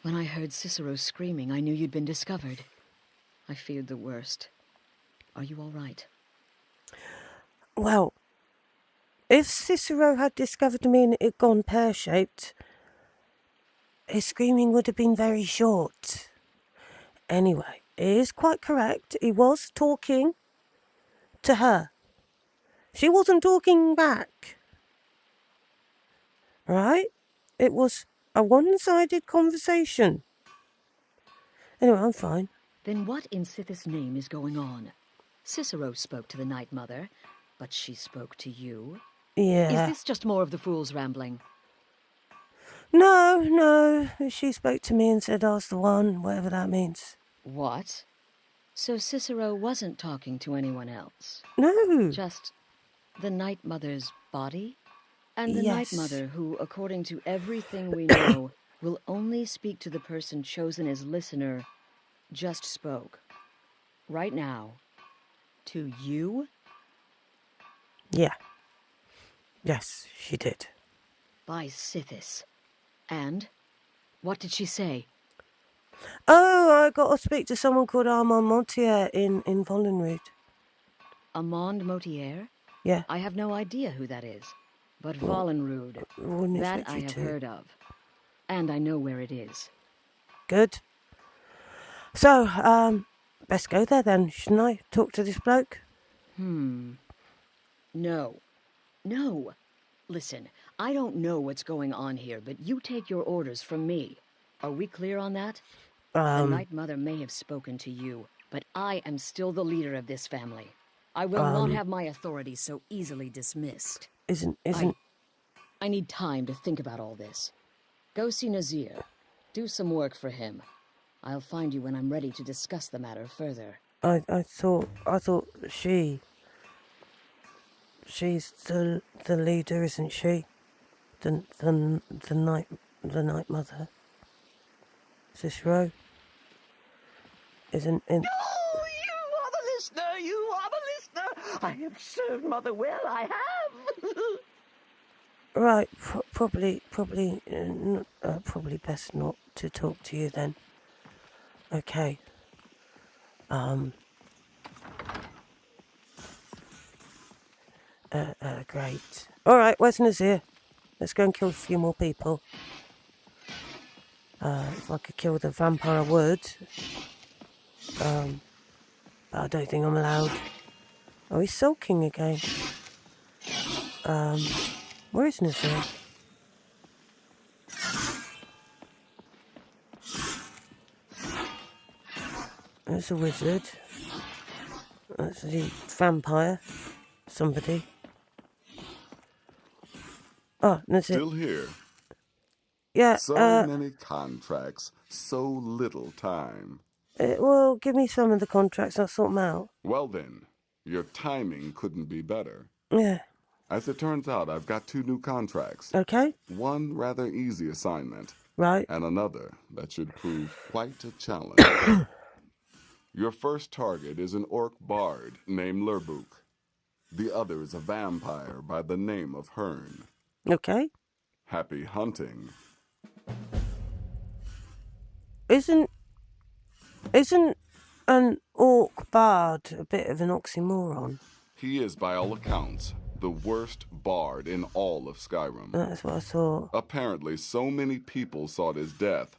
When I heard Cicero screaming, I knew you'd been discovered. I feared the worst. Are you all right? Well, if Cicero had discovered me and it had gone pear-shaped, his screaming would have been very short. Anyway, it is quite correct. He was talking to her. She wasn't talking back. Right? It was a one-sided conversation. Anyway, I'm fine. Then what in Sithis' name is going on? Cicero spoke to the Night Mother, but she spoke to you? Yeah. Is this just more of the fool's rambling? No. She spoke to me and said I was the one, whatever that means. What? So Cicero wasn't talking to anyone else? No. Just the Night Mother's body? And the Yes. Night Mother, who, according to everything we know, will only speak to the person chosen as listener, just spoke. Right now. To you? Yeah. Yes, she did. By Sithis. And? What did she say? Oh, I got to speak to someone called Armand Montier in Vollenrud. Amand Motier? Yeah. I have no idea who that is. But Vollenrud, Wouldn't that expect I you have to. heard of. And I know where it is. Good. So, best go there then, shouldn't I? Talk to this bloke? No. Listen, I don't know what's going on here, but you take your orders from me. Are we clear on that? The Night Mother may have spoken to you, but I am still the leader of this family. I will not have my authority so easily dismissed. Isn't... I need time to think about all this. Go see Nazir. Do some work for him. I'll find you when I'm ready to discuss the matter further. I thought she's the leader, isn't she? The Night Mother. Cicero. Isn't... Oh, you are the listener! You are the listener! I have served Mother well, I have! Right, probably best not to talk to you then. Okay. Great. Alright, where's Nazir? Let's go and kill a few more people. If I could kill the vampire, I would. But I don't think I'm allowed. Oh, he's sulking again. Where is Nazir? There's a wizard. That's the vampire. Somebody. Oh, Nazir. Still here. Yeah, So many contracts, so little time. Well, give me some of the contracts, I'll sort them out. Well then, your timing couldn't be better. Yeah. As it turns out, I've got 2 new contracts. Okay. One rather easy assignment. Right. And another that should prove quite a challenge. Your first target is an orc bard named Lurbuk. The other is a vampire by the name of Hearn. Okay. Happy hunting. Isn't an orc bard a bit of an oxymoron? He is, by all accounts, the worst bard in all of Skyrim. That's what I thought. Apparently, so many people sought his death,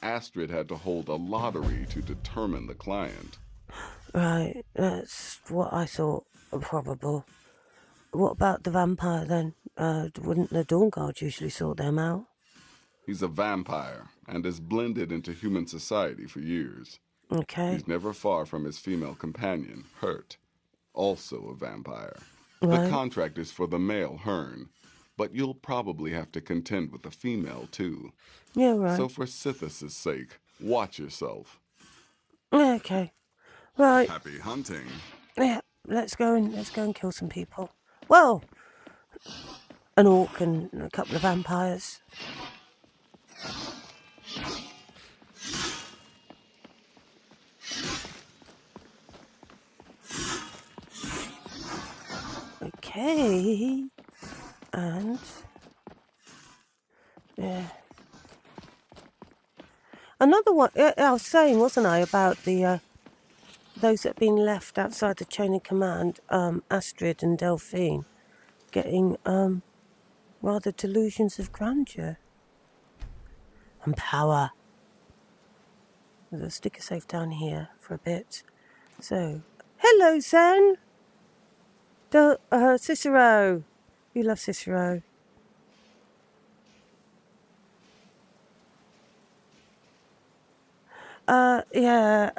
Astrid had to hold a lottery to determine the client. Right, that's what I thought probable. What about the vampire then? Wouldn't the Dawnguard usually sort them out? He's a vampire and has blended into human society for years. Okay. He's never far from his female companion, Hurt, also a vampire. Right. The contract is for the male Hearn, but you'll probably have to contend with the female too. Yeah, right. So for Sithis' sake, watch yourself. Okay. Right. Happy hunting. Yeah, let's go and kill some people. Well, an orc and a couple of vampires. Okay. And yeah. Another one. I was saying, wasn't I, about the those that have been left outside the chain of command, Astrid and Delphine, getting rather delusions of grandeur and power. There's a sticker safe down here for a bit. So, hello, Zen. Cicero. You love Cicero. Yeah,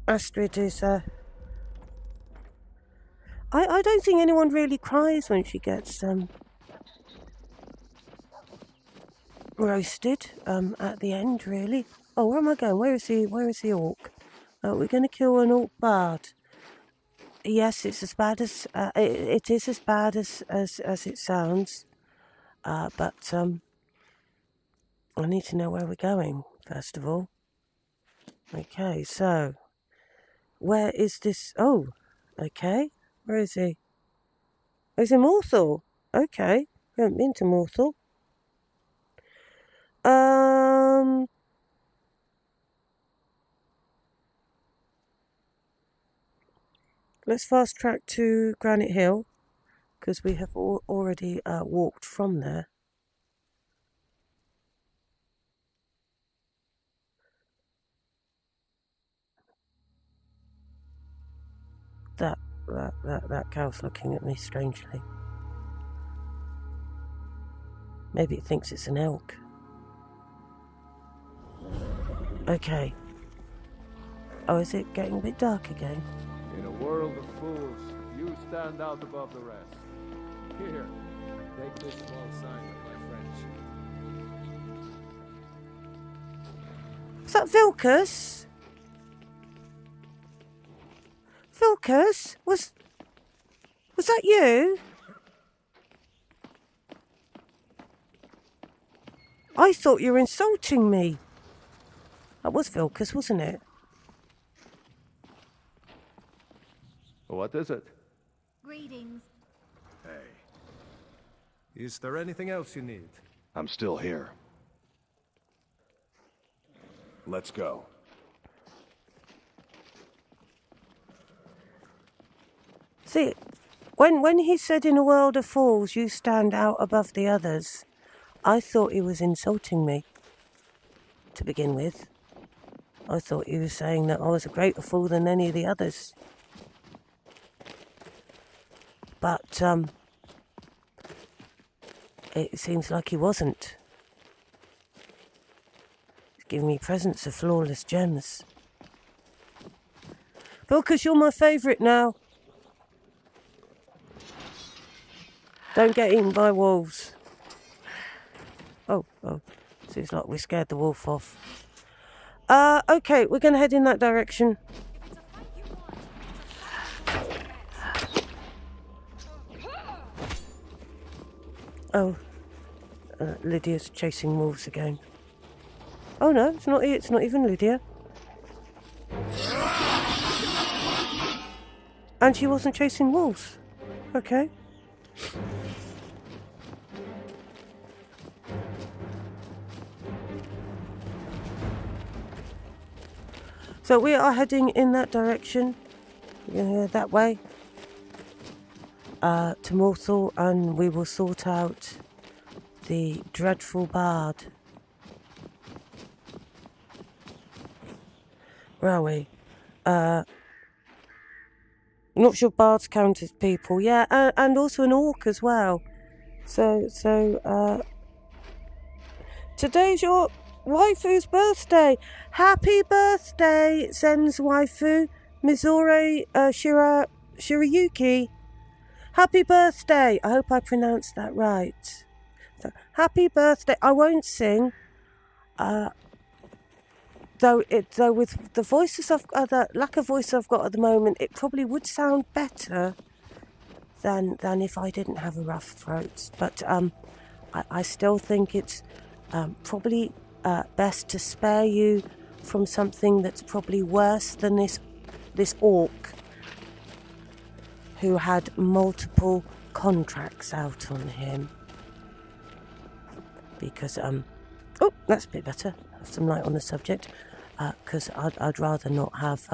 Astrid is, I don't think anyone really cries when she gets, roasted at the end, really. Oh, where am I going? Where is the orc? We're going to kill an orc bard. Yes, it's as bad as it is as bad as it sounds. But I need to know where we're going first of all. Okay, so where is this? Oh, okay. Where is he? Oh, he's in Morthal. Okay, we haven't been to Morthal. Let's fast track to Granite Hill, because we have already walked from there. That cow's looking at me strangely. Maybe it thinks it's an elk. Okay. Oh, is it getting a bit dark again? In a world of fools, you stand out above the rest. Here, take this small sign of my friendship. Is that Vilcus? Vilcus? Was that you? I thought you were insulting me. That was Vilcus, wasn't it? What is it? Greetings. Hey. Is there anything else you need? I'm still here. Let's go. See, when he said in a world of fools you stand out above the others, I thought he was insulting me. To begin with, I thought he was saying that I was a greater fool than any of the others. But it seems like he wasn't. He's giving me presents of flawless gems. Vilcus, you're my favourite now. Don't get eaten by wolves. Oh. Seems like we scared the wolf off. Okay, we're going to head in that direction. Oh, Lydia's chasing wolves again. Oh no, it's not even Lydia. And she wasn't chasing wolves. Okay. So we are heading in that direction. We're going to go that way. To Morthal, and we will sort out the dreadful bard. Where are we? Not sure bards count as people. Yeah, and also an orc as well. So today's your waifu's birthday. Happy birthday, Sen's waifu, Mizore Shirayuki. Happy birthday. I hope I pronounced that right. So, happy birthday. I won't sing. Though with the voices the lack of voice I've got at the moment, it probably would sound better than if I didn't have a rough throat. But I still think it's probably best to spare you from something that's probably worse than this orc who had multiple contracts out on him. Because oh, that's a bit better. Have some light on the subject. Because I'd rather not have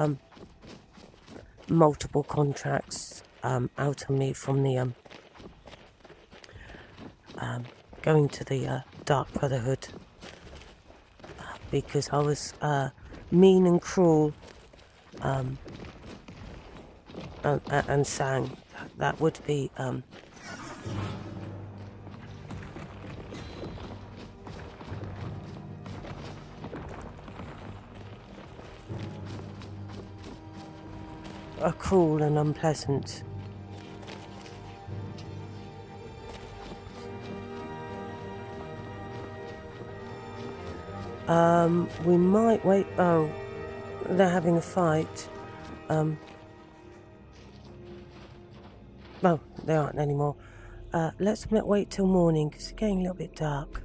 multiple contracts out on me from the going to the Dark Brotherhood, because I was mean and cruel and sang. That would be cruel and unpleasant. We might wait. Oh, they're having a fight. Oh, they aren't anymore. Let's wait till morning because it's getting a little bit dark.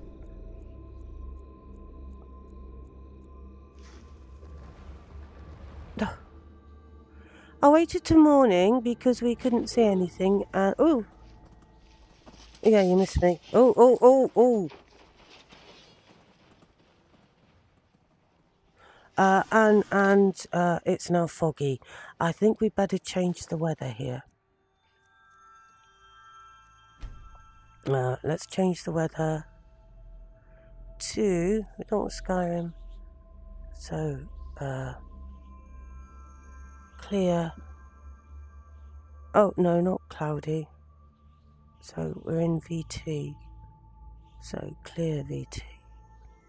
I waited till morning because we couldn't see anything. And oh, yeah, you missed me. Oh. And it's now foggy. I think we'd better change the weather here. Let's change the weather to, we don't want Skyrim, so clear. Oh no, not cloudy. So we're in VT. So clear VT.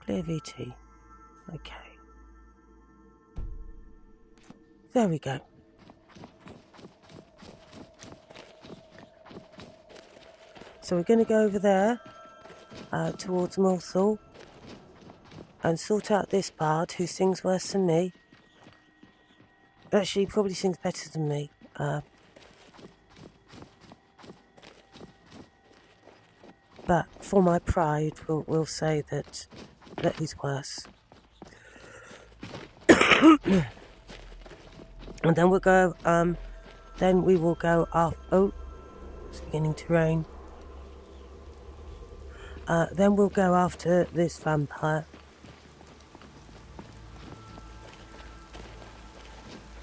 Clear VT. Okay. There we go. So we're going to go over there towards Morthal and sort out this bard who sings worse than me. Actually, he probably sings better than me. But for my pride, we'll say that he's worse. And then we'll go. Then we will go off. Oh, it's beginning to rain. Then we'll go after this vampire.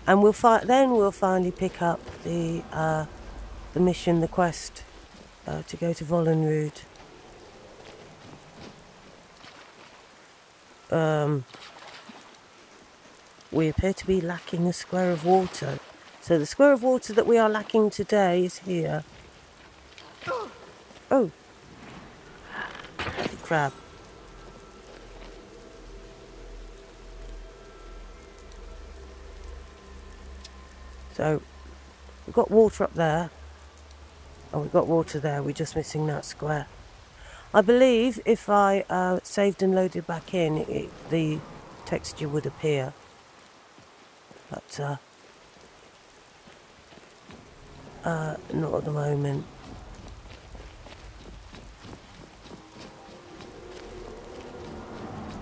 And we'll finally pick up the mission, the quest to go to Vollenrud. We appear to be lacking a square of water. So the square of water that we are lacking today is here. Oh. Crab. So we've got water up there. Oh, we've got water there. We're just missing that square. I believe if I saved and loaded back in, the texture would appear. But not at the moment.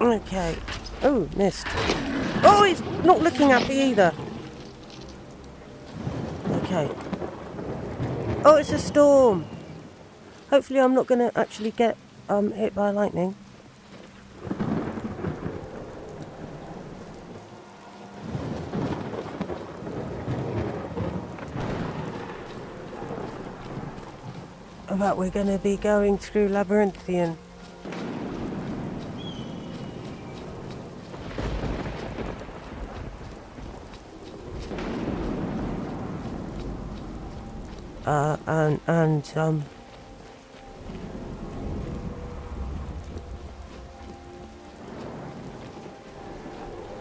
Okay. Oh, missed. Oh, he's not looking at me either. Okay. Oh, it's a storm. Hopefully I'm not going to actually get hit by lightning. But we're going to be going through Labyrinthian.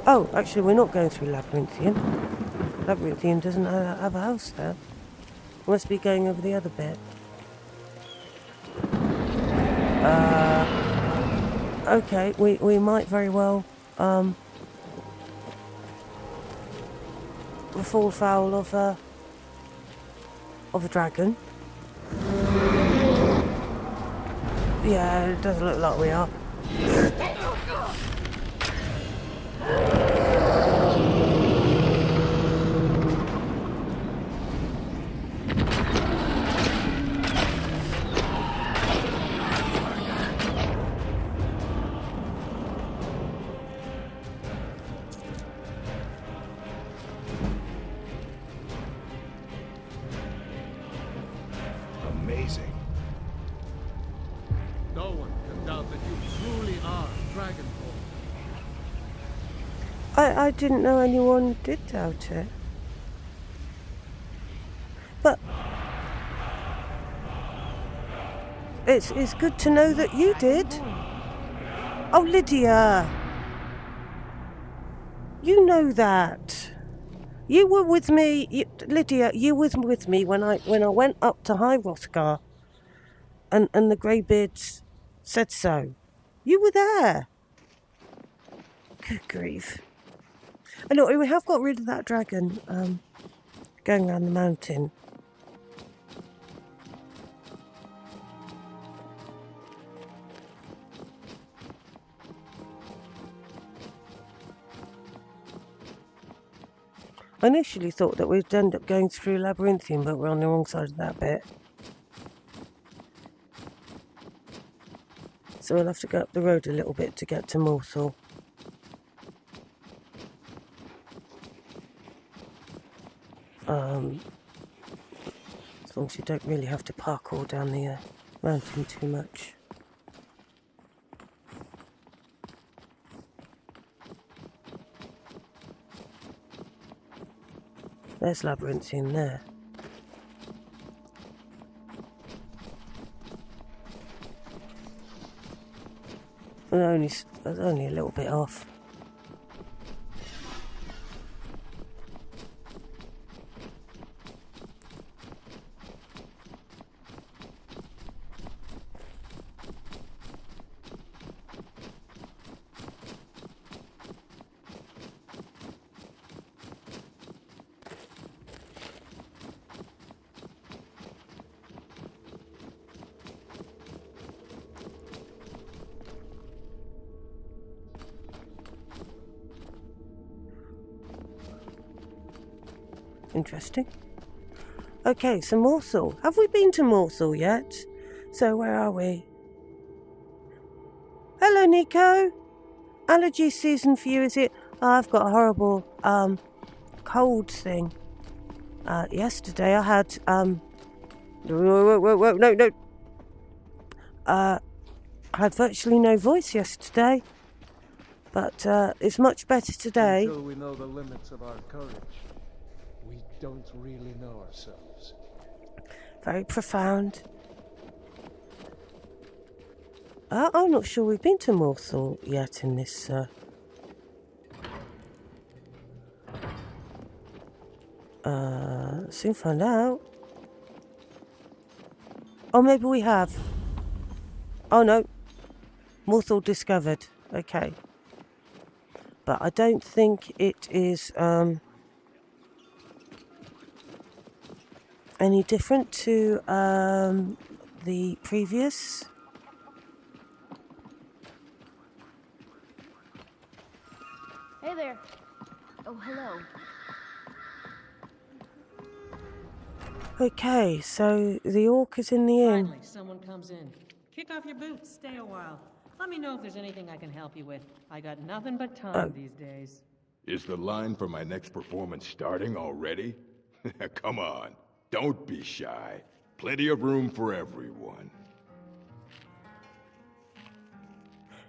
Oh, actually, we're not going through Labyrinthian. Labyrinthian doesn't have a house there. We must be going over the other bit. Okay, we might very well fall foul of a dragon. Yeah, it does look like we are. Amazing. No one can doubt that you truly are Dragonborn. I didn't know anyone did doubt it. But it's good to know that you did. Oh, Lydia. You know that. You were with me, Lydia, you were with me when I went up to High Rothgar and the Greybeards said so. You were there. Good grief. And look, we have got rid of that dragon going around the mountain. I initially thought that we'd end up going through Labyrinthium, but we're on the wrong side of that bit. So we'll have to go up the road a little bit to get to Morthal. As long as you don't really have to parkour down the mountain too much. There's Labyrinthium there. Only a little bit off. Interesting. Okay, so Morthal. Have we been to Morthal yet? So where are we? Hello, Nico. Allergy season for you, is it? Oh, I've got a horrible cold thing. Yesterday I had no. I had virtually no voice yesterday, but it's much better today. Until we know the limits of our courage, we don't really know ourselves. Very profound. I'm not sure we've been to Morthal yet in this. Soon find out. Oh, maybe we have. Oh no, Morthal discovered. Okay, but I don't think it is any different to the previous. Hey there. Oh, hello. Okay, so the orc is in the inn. Finally, someone comes in. Kick off your boots, stay a while. Let me know if there's anything I can help you with. I got nothing but time these days. Is the line for my next performance starting already? Come on, don't be shy. Plenty of room for everyone.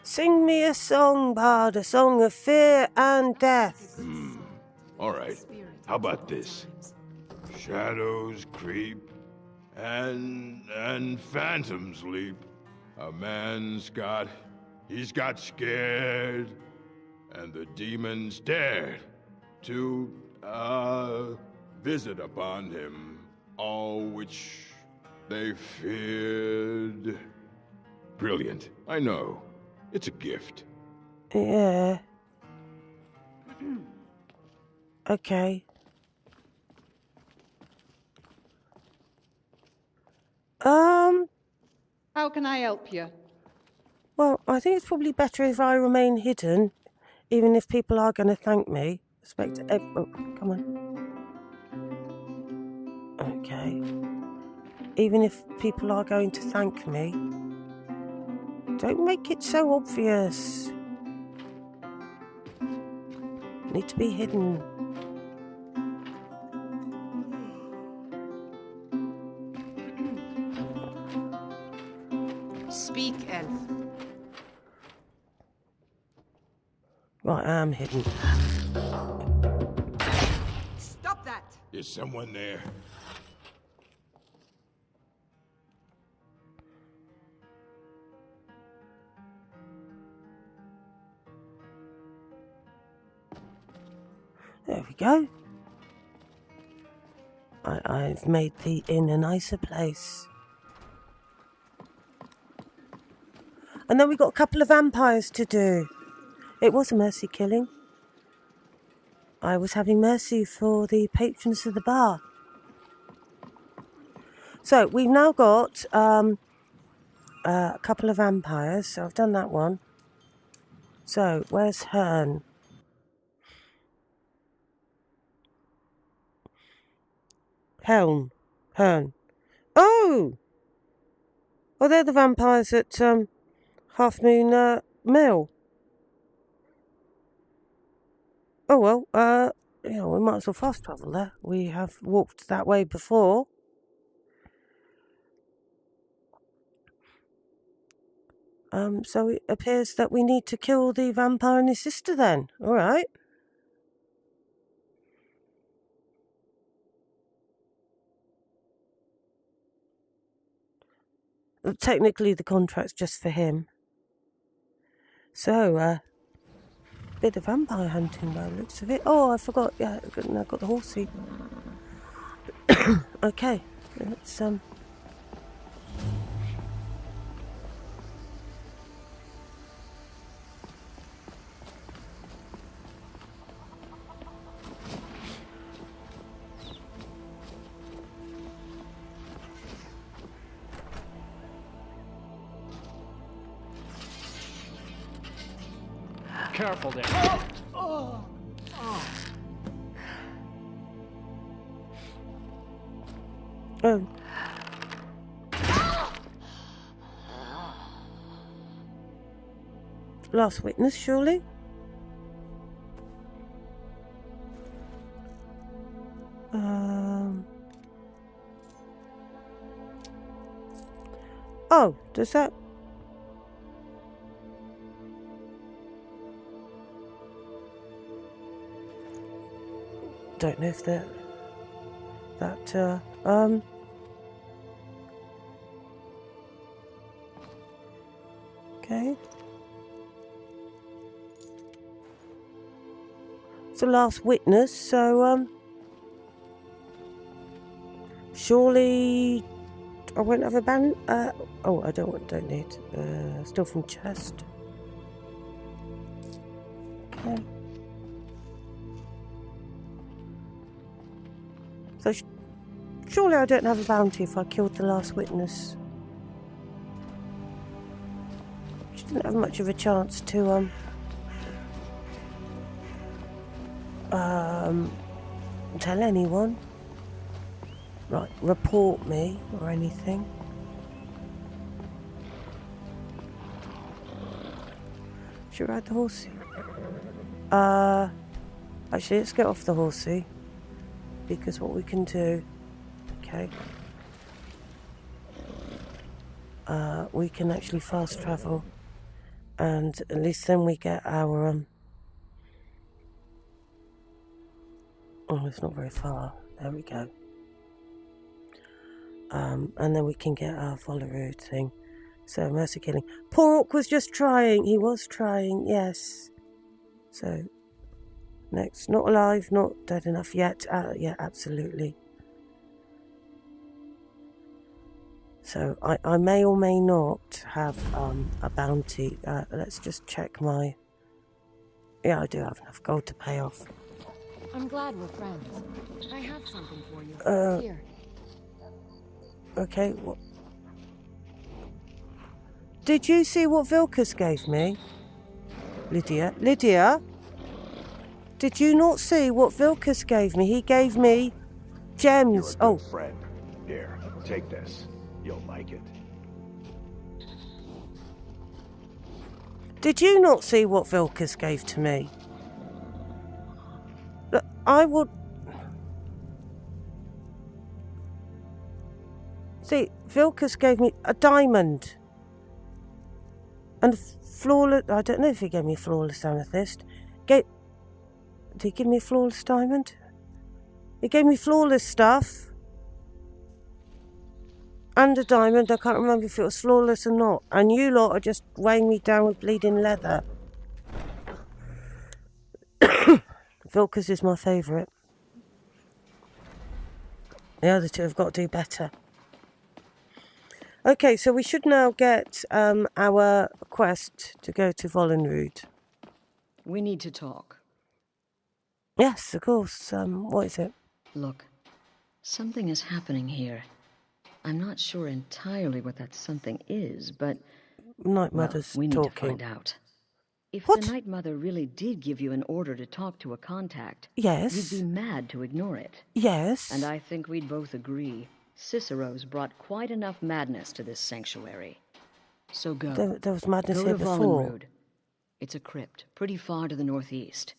Sing me a song, bard, a song of fear and death. All right, how about this? Shadows creep, and phantoms leap. A man's got scared, and the demons dared to, visit upon him all which they feared. Brilliant, I know. It's a gift. Yeah. Okay. How can I help you? Well, I think it's probably better if I remain hidden, even if people are going to thank me. Oh, come on. Okay. Even if people are going to thank me, don't make it so obvious. Need to be hidden. Speak, elf. Right, I am hidden. Stop that! Is someone there? There we go. I've made the inn a nicer place. And then we've got a couple of vampires to do. It was a mercy killing. I was having mercy for the patrons of the bar. So we've now got a couple of vampires. So I've done that one. So where's Hearn? Hearn. Oh, they're the vampires at Half Moon Mill. Oh well, we might as well fast travel there. We have walked that way before. So it appears that we need to kill the vampire and his sister then. All right. Technically, the contract's just for him. So, bit of vampire hunting by the looks of it. Oh, I forgot. Yeah, I've got the horsey. Okay, let's Careful there. Oh. Last witness, surely? Oh, does that... Don't know if that... Okay. It's the last witness, so, surely I won't have a ban. Oh, I don't need. Still from chest. Okay. So, surely I don't have a bounty if I killed the last witness. She didn't have much of a chance to, tell anyone. Right, report me or anything. Should I ride the horsey? Actually, let's get off the horsey. Because what we can do... Okay. We can actually fast travel. And at least then we get our... Oh, it's not very far. There we go. And then we can get our Vollerud thing. So, mercy killing. Poor Orc was just trying. He was trying, yes. So, next. Not alive, not dead enough yet. Yeah, absolutely. So, I may or may not have a bounty. Let's just check my... Yeah, I do have enough gold to pay off. I'm glad we're friends. I have something for you. Here. Okay, what... Did you see what Vilkas gave me? Lydia? Did you not see what Vilkas gave me? He gave me gems. You're a good friend. Here, take this. You'll like it. Did you not see what Vilkas gave to me? Look, I would... See, Vilkas gave me a diamond. And flawless... I don't know if he gave me a flawless amethyst. Did he give me a flawless diamond? He gave me flawless stuff. And a diamond. I can't remember if it was flawless or not. And you lot are just weighing me down with bleeding leather. Vilkas is my favourite. The other two have got to do better. Okay, so we should now get our quest to go to Vollerud. we need to talk. Yes, of course. What is it? Look, something is happening here. I'm not sure entirely what that something is, but... Night well, Mother's we need talking. to find out. If What? the Night Mother really did give you an order to talk to a contact, Yes. you'd be mad to ignore it. Yes. And I think we'd both agree Cicero's brought quite enough madness to this sanctuary. So go. There was madness go here to before. Vollenrood. It's a crypt, pretty far to the northeast.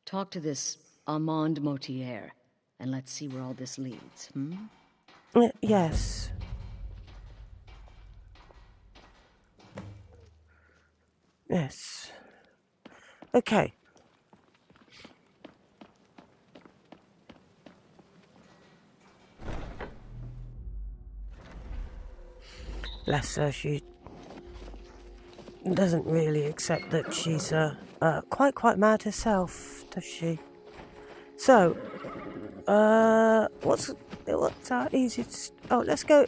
Talk to this Armand Motier, and let's see where all this leads, Yes. Yes. Okay. Bless her, she doesn't really accept that she's quite mad herself, does she? So, what's our easiest? Oh, let's go.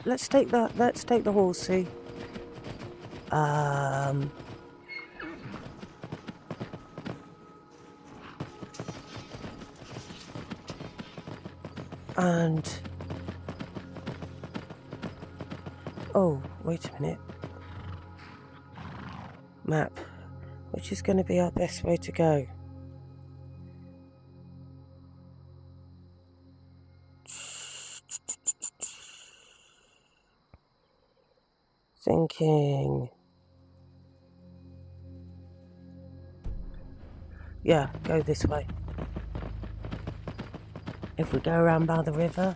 Let's take the horsey. And oh, wait a minute. Map. Which is going to be our best way to go? Thinking. Yeah, go this way. If we go around by the river.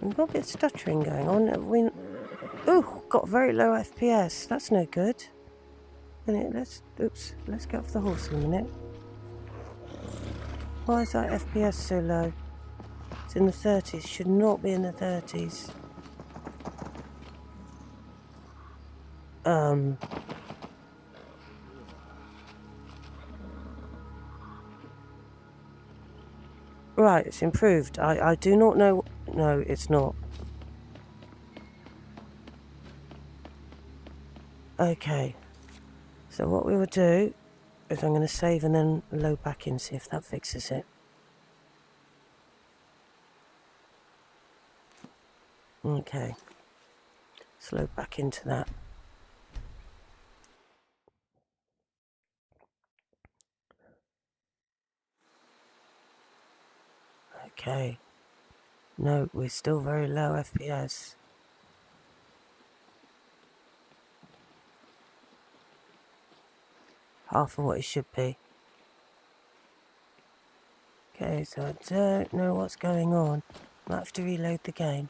We've got a bit of stuttering going on. Ooh, got very low FPS. That's no good. Let's get off the horse in a minute. Why is that FPS so low? It's in the 30s. Should not be in the 30s. Right, it's improved. I do not know. No, it's not. Okay. So what we will do is I'm going to save and then load back in, see if that fixes it. Okay. Let's load back into that. Okay. No, we're still very low FPS. Half of what it should be. Okay, so I don't know what's going on. Might have to reload the game.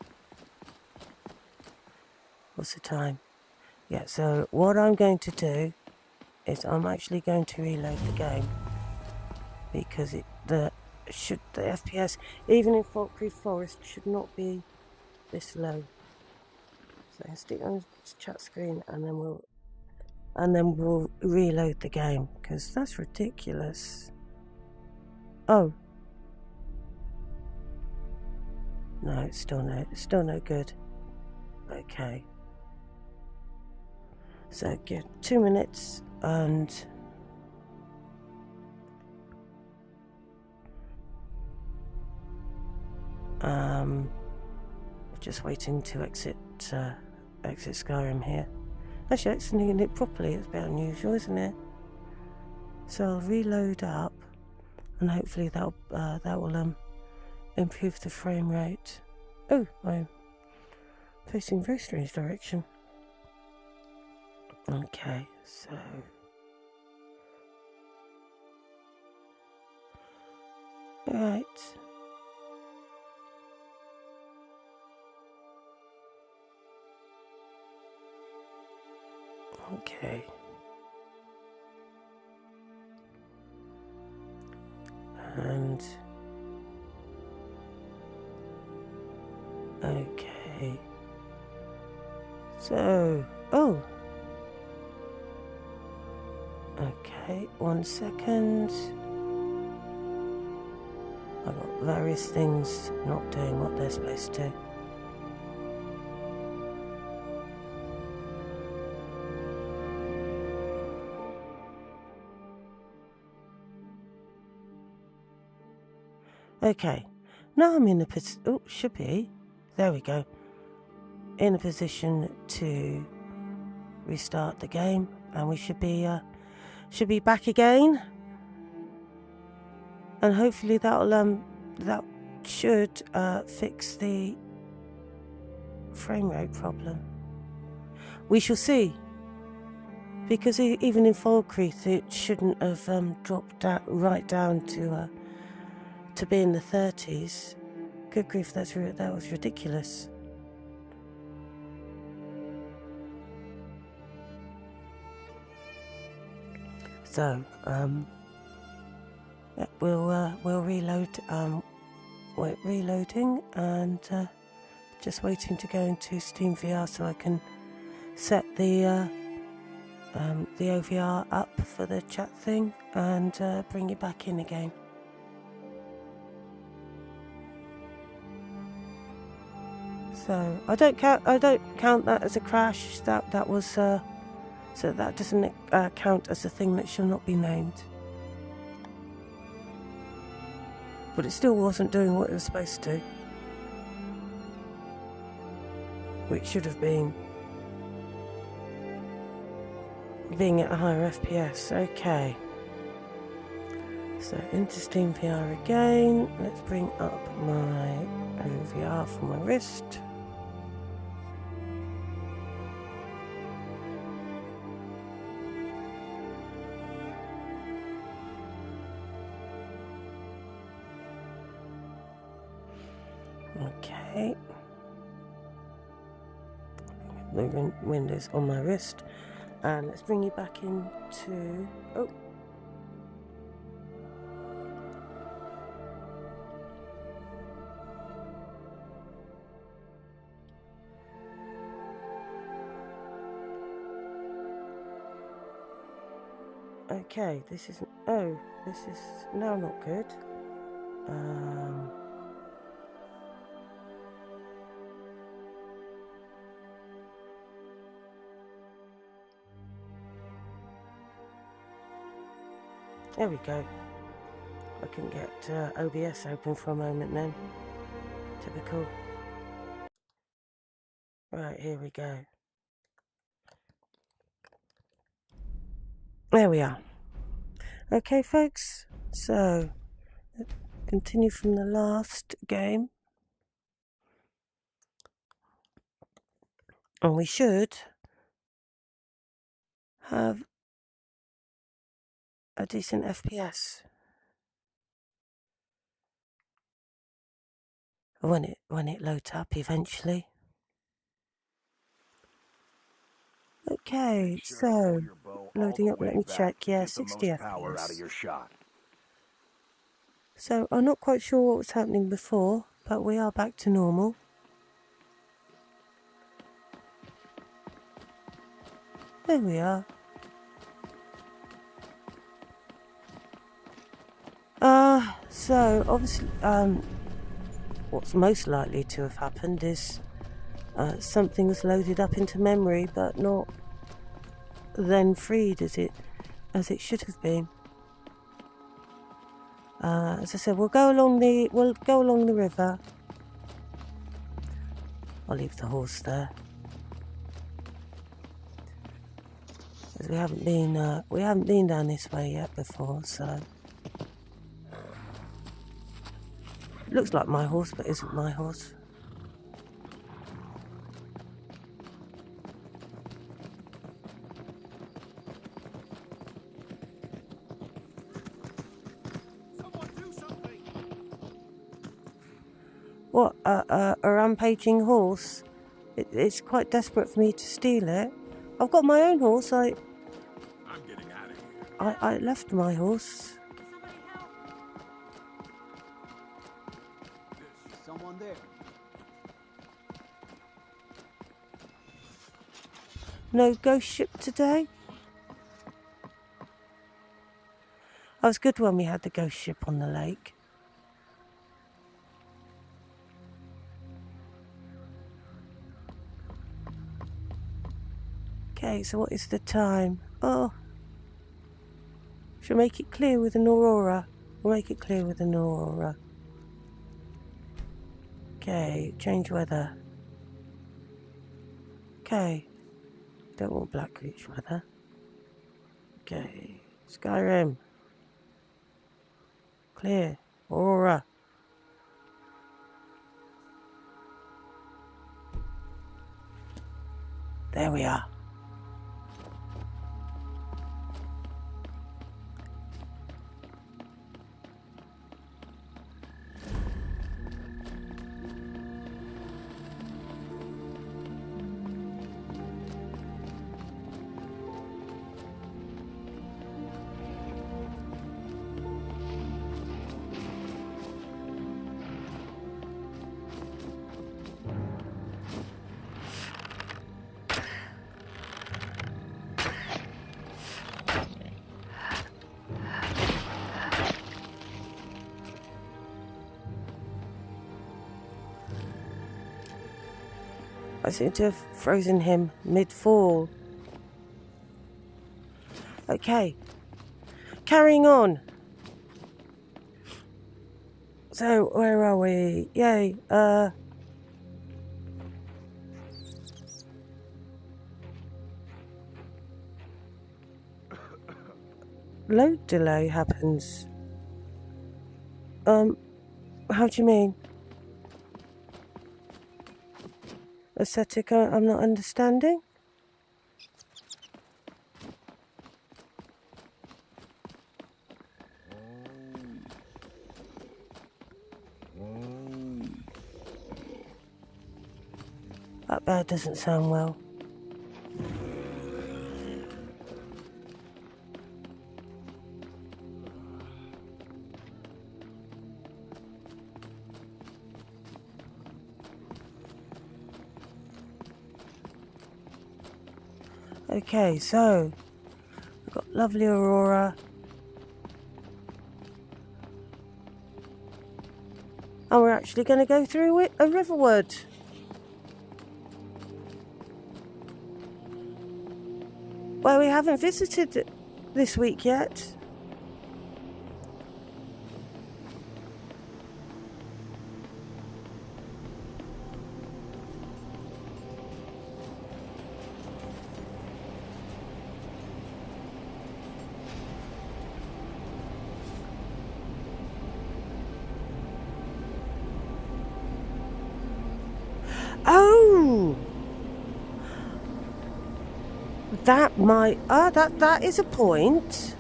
What's the time? Yeah, so what I'm going to do is I'm actually going to reload the game because the FPS, even in Falkreath Forest, should not be this low. So I stick on the chat screen and then we'll reload the game because that's ridiculous. Oh. No, it's still no good. Okay. So give 2 minutes and just waiting to exit Skyrim here. Actually, exiting it properly is a bit unusual, isn't it? So I'll reload up, and hopefully that will improve the frame rate. Oh, I'm facing a very strange direction. Okay, so right. Okay. And okay. So, 1 second. I've got various things not doing what they're supposed to. Okay, now I'm in a position. Oh, should be. There we go. In a position to restart the game, and we should be back again. And hopefully that should fix the frame rate problem. We shall see. Because even in Falkreath, it shouldn't have dropped right down to be in the 30s. Good grief, that was ridiculous. So, yeah, we'll reload. We're reloading and just waiting to go into Steam VR so I can set the OVR up for the chat thing and bring it back in again. So I don't count that as a crash. That was so that doesn't count as a thing that shall not be named. But it still wasn't doing what it was supposed to, which should have been being at a higher FPS. Okay. So into Steam VR again. Let's bring up my OVR for my wrist. Okay. The Windows on my wrist. And let's bring you back into... Oh. Okay, this is... Oh, this is now not good. There we go. I can get OBS open for a moment then. Typical. Right, here we go. There we are. Okay, folks. So, continue from the last game. And we should have a decent FPS when it loads up eventually. Okay, so loading up. Let me check. Yeah, 60 FPS. So I'm not quite sure what was happening before, but we are back to normal. There we are. So obviously, what's most likely to have happened is something was loaded up into memory, but not then freed as it should have been. As I said, we'll go along the river. I'll leave the horse there, as we haven't been down this way yet before, so. Looks like my horse, but isn't my horse. What, a rampaging horse? It's quite desperate for me to steal it. I've got my own horse. I'm getting out of here. I left my horse. Someone there. No ghost ship today? That was good when we had the ghost ship on the lake. Okay, so what is the time? Oh. Should make it clear with an aurora. We'll make it clear with an aurora. Okay, change weather. Okay. Don't want Blackreach weather. Okay. Skyrim. Clear. Aurora. There we are. I seem to have frozen him mid-fall. Okay. Carrying on. So, where are we? Yay, load delay happens. How do you mean? Aesthetic, I'm not understanding. That bird doesn't sound well. Okay, so we've got lovely aurora. And we're actually going to go through a riverwood. Well, we haven't visited this week yet. Oh! That might... that is a point.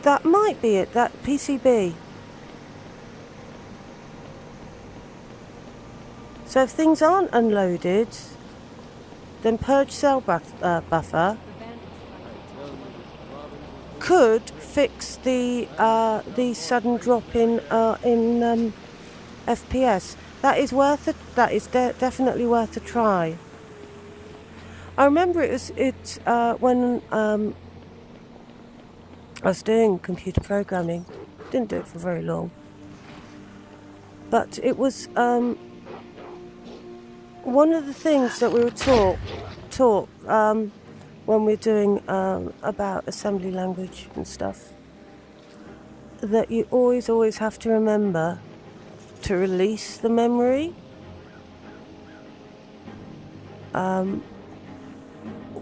That might be it, that PCB. So if things aren't unloaded, then purge cell buffer could fix the sudden drop in FPS. That is worth it. That is definitely worth a try. I remember when I was doing computer programming. Didn't do it for very long, but it was one of the things that we were taught when we're doing about assembly language and stuff. That you always have to remember to release the memory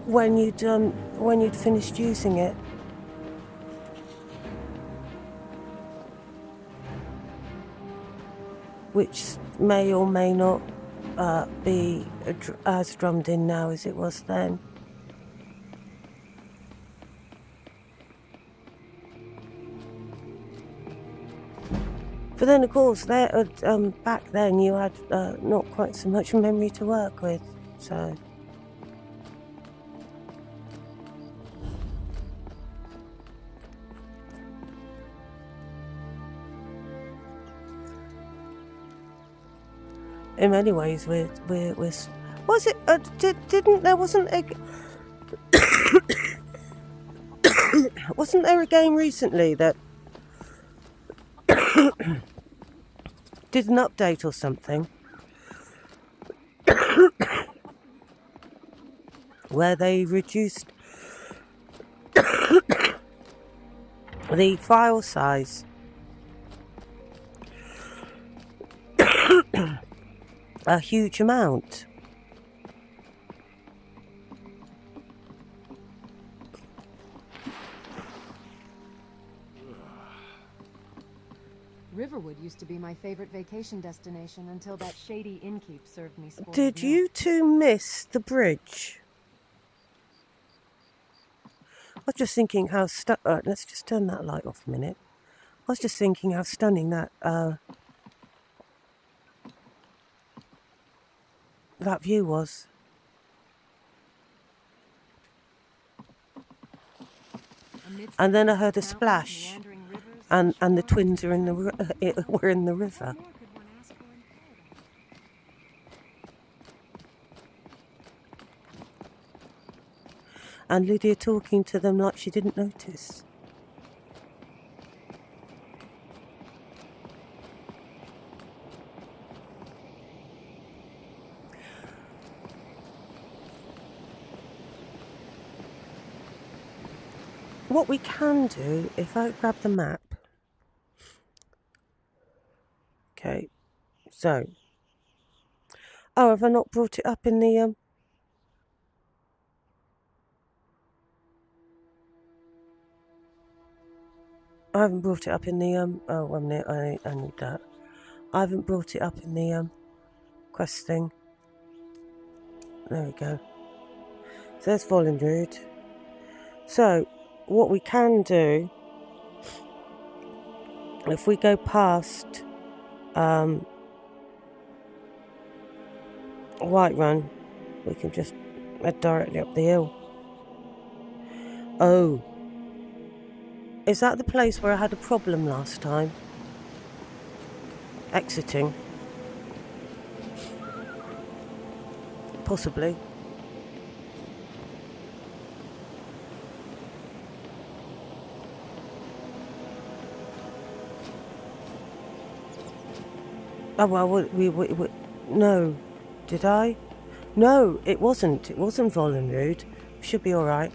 when you'd finished using it. Which may or may not be as drummed in now as it was then. But then, of course, back then you had not quite so much memory to work with, so... In many ways, was it? There wasn't a... Wasn't there a game recently that did an update or something where they reduced the file size a huge amount? Riverwood used to be my favorite vacation destination until that shady innkeep served me spoiled Did milk. you two miss the bridge? I was just thinking how let's just turn that light off a minute. I was just thinking how stunning that that view was. And then I heard a splash, and the twins are in the were in the river. And Lydia talking to them like she didn't notice. What we can do, if I grab the map. Okay, so. Oh, have I not brought it up in the I haven't brought it up in the oh, 1 minute, I need that. I haven't brought it up in the quest thing. There we go. So there's Volunrude. So what we can do, if we go past Whiterun, we can just head directly up the hill. Oh, is that the place where I had a problem last time? Exiting. Possibly. Oh, well, we no. Did I? No, it wasn't. It wasn't Volunrude. Should be alright.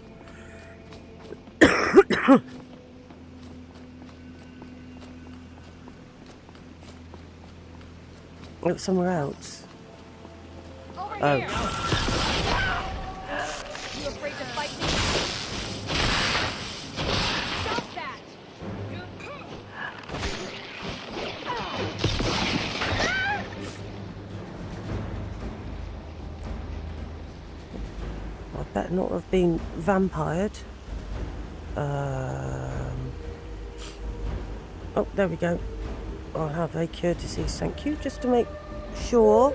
It was somewhere else. Oh. You afraid to fight me? Stop that! I better not have been vampired. Oh, there we go. I'll have a courtesy, thank you, just to make sure.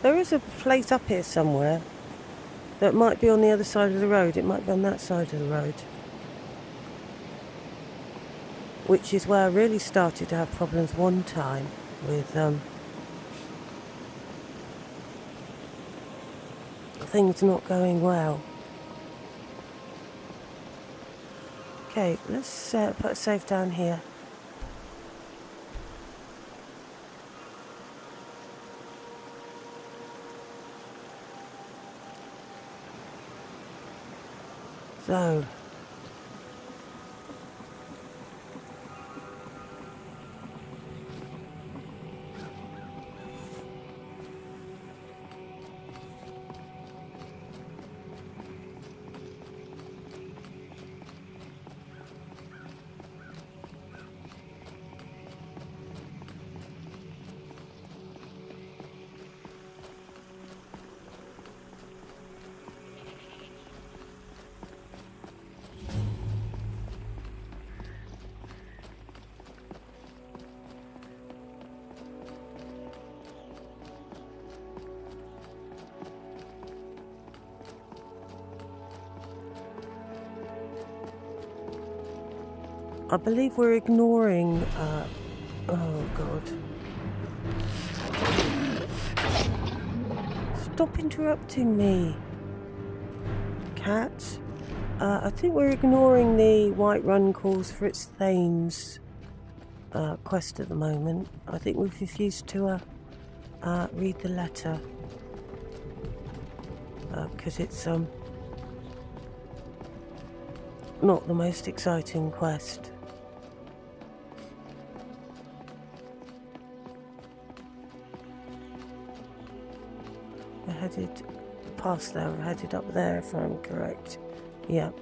There is a place up here somewhere that might be on the other side of the road. It might be on that side of the road. Which is where I really started to have problems one time with things not going well. Okay, let's put a save down here. So, I believe we're ignoring, oh god. Stop interrupting me, cat. I think we're ignoring the Whiterun calls for its Thanes quest at the moment. I think we've refused to read the letter because it's not the most exciting quest. We're headed past there, we're headed up there if I'm correct. Yep.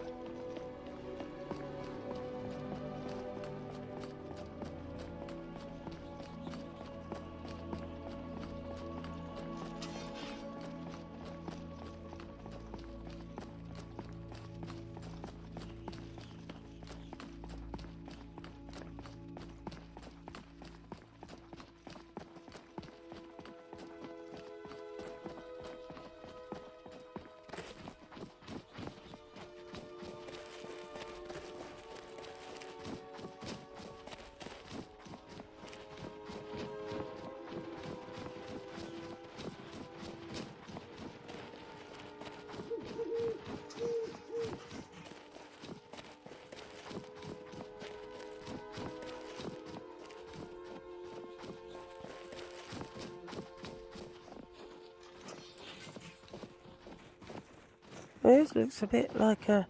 This looks a bit like a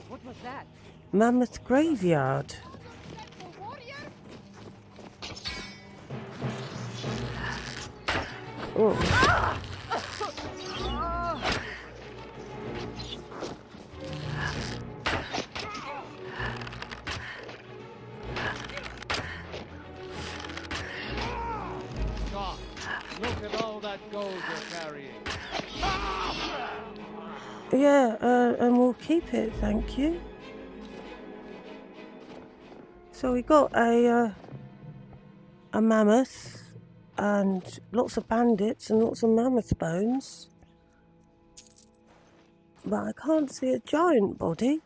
What was that? mammoth graveyard. Oh. God, look at all that gold you're carrying. Yeah, and we'll keep it, thank you. So we got a mammoth and lots of bandits and lots of mammoth bones, but I can't see a giant body.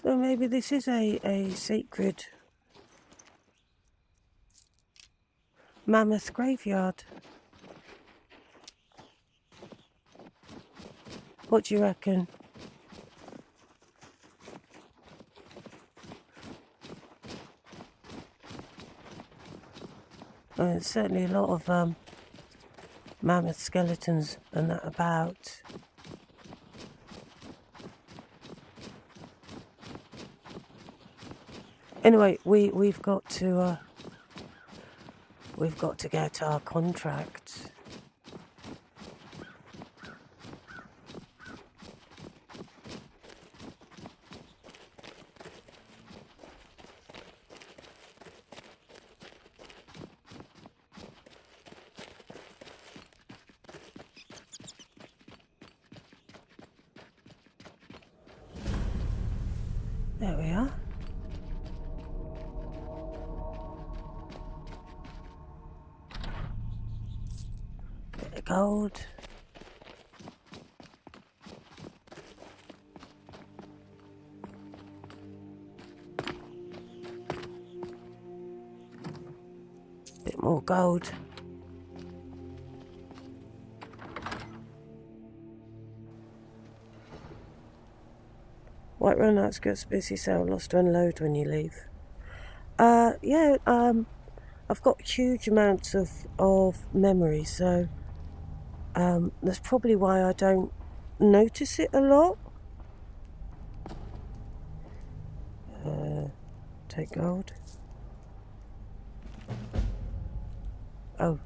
So maybe this is a sacred mammoth graveyard. What do you reckon? There's certainly a lot of mammoth skeletons and that about. Anyway, we've got to get our contract. There we are. Bit of gold. Bit more gold. Whiterun outskirts busy sale, lost to unload when you leave. Yeah, I've got huge amounts of memory, so that's probably why I don't notice it a lot. Take gold. Oh.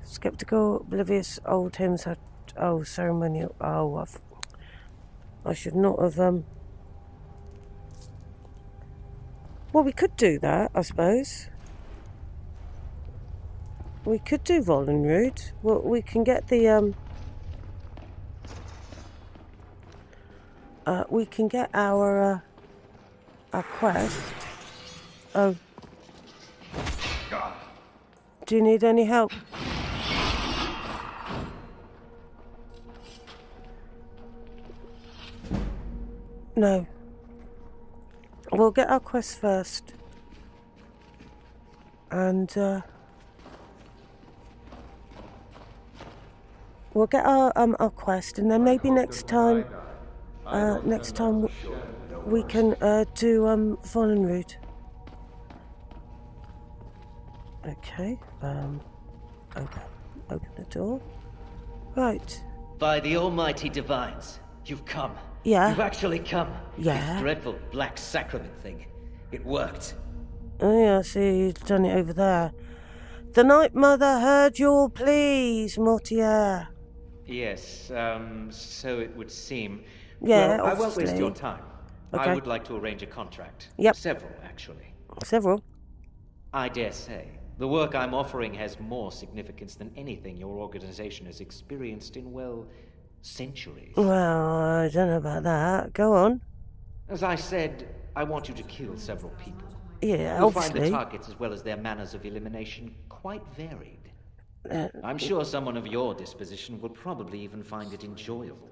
Skeptical, oblivious, old hymns had, oh, ceremonial, oh, I should not have, well, we could do that, I suppose. We could do Volunrude. Well, we can get the, we can get our, our quest. Oh. Do you need any help? No. We'll get our quest first. And, we'll get our quest, and then maybe next time we can, do, Vollenroot. Okay, open the door. Right. By the almighty divines, you've come. Yeah. You've actually come. Yeah. This dreadful black sacrament thing. It worked. Oh yeah, I see you've done it over there. The Night Mother heard your pleas, Mortier. Yes, so it would seem. Yeah, well, I won't waste obviously. your time. Okay. I would like to arrange a contract. Yep. Several, actually. Several? I dare say. The work I'm offering has more significance than anything your organization has experienced in, well, centuries. Well, I don't know about that. Go on. As I said, I want you to kill several people. Yeah, You'll obviously. find the targets as well as their manners of elimination quite varied. I'm sure someone of your disposition will probably even find it enjoyable.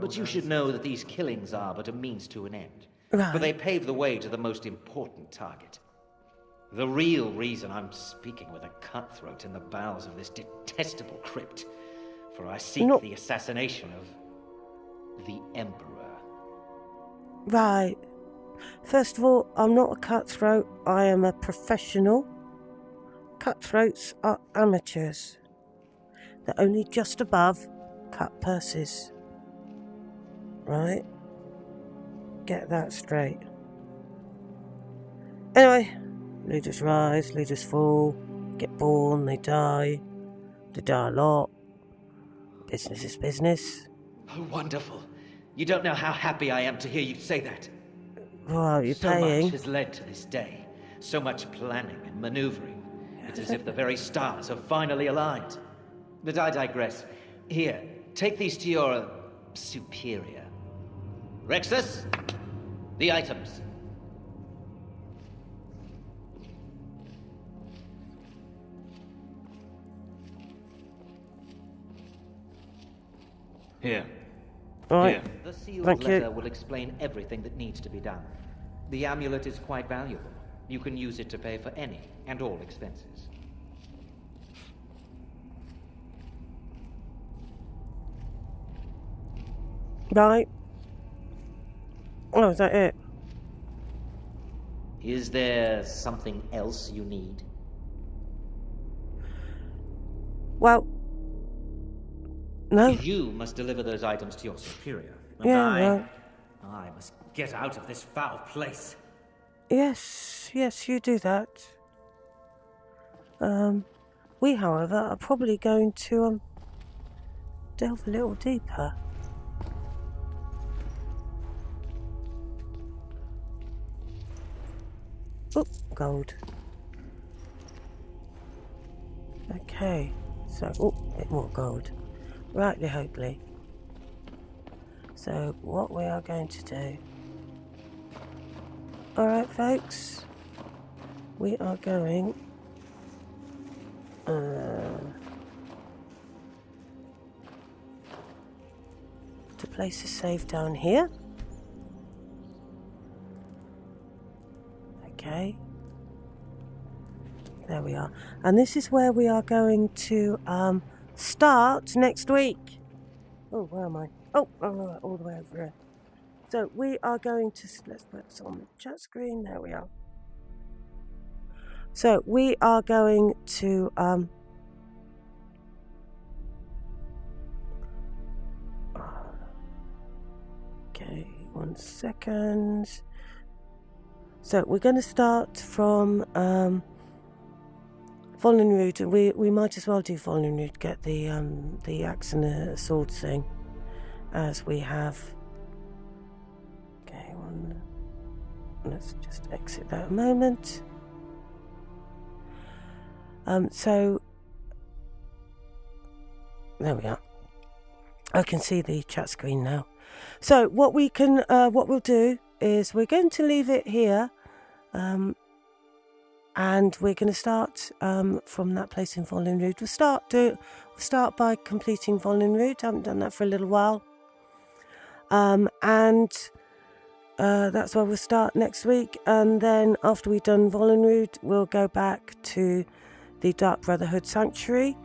But you should know that these killings are but a means to an end. Right. For they pave the way to the most important target. The real reason I'm speaking with a cutthroat in the bowels of this detestable crypt. For I seek the assassination of the Emperor. Right. First of all, I'm not a cutthroat. I am a professional. Cutthroats are amateurs. They're only just above cut purses. Right? Get that straight. Anyway, leaders rise, leaders fall, get born, they die a lot. Business is business. Oh, wonderful. You don't know how happy I am to hear you say that. Well, you're so paying. much has led to this day. So much planning and maneuvering. It's as if the very stars have finally aligned. But I digress. Here, take these to your superior. Rexus, the items. Here. Right. The sealed Thank letter you. will explain everything that needs to be done. The amulet is quite valuable. You can use it to pay for any and all expenses. Right. Oh, is that it? Is there something else you need? Well, no. You must deliver those items to your superior. And Yeah, I must get out of this foul place. Yes, you do that. We, however, are probably going to, delve a little deeper. Oh, gold. Okay, so, a bit more gold. Rightly, hopefully. So, what we are going to do... Alright, folks. We are going... to place a save down here. Okay. There we are. And this is where we are going to start next week. Oh, where am I? Oh, all the way over here. So we are going to... Let's put this on the chat screen. There we are. So we are going to... okay, 1 second. So we're going to start from Vollenroot, and we might as well do Vollenroot, get the axe and the sword thing, as we have. Okay, let's just exit that a moment. So there we are. I can see the chat screen now. So what we'll do is we're going to leave it here. And we're going to start from that place in Vollenrood. We'll start by completing Vollenrood. I haven't done that for a little while. That's where we'll start next week. And then after we've done Vollenrood, we'll go back to the Dark Brotherhood Sanctuary.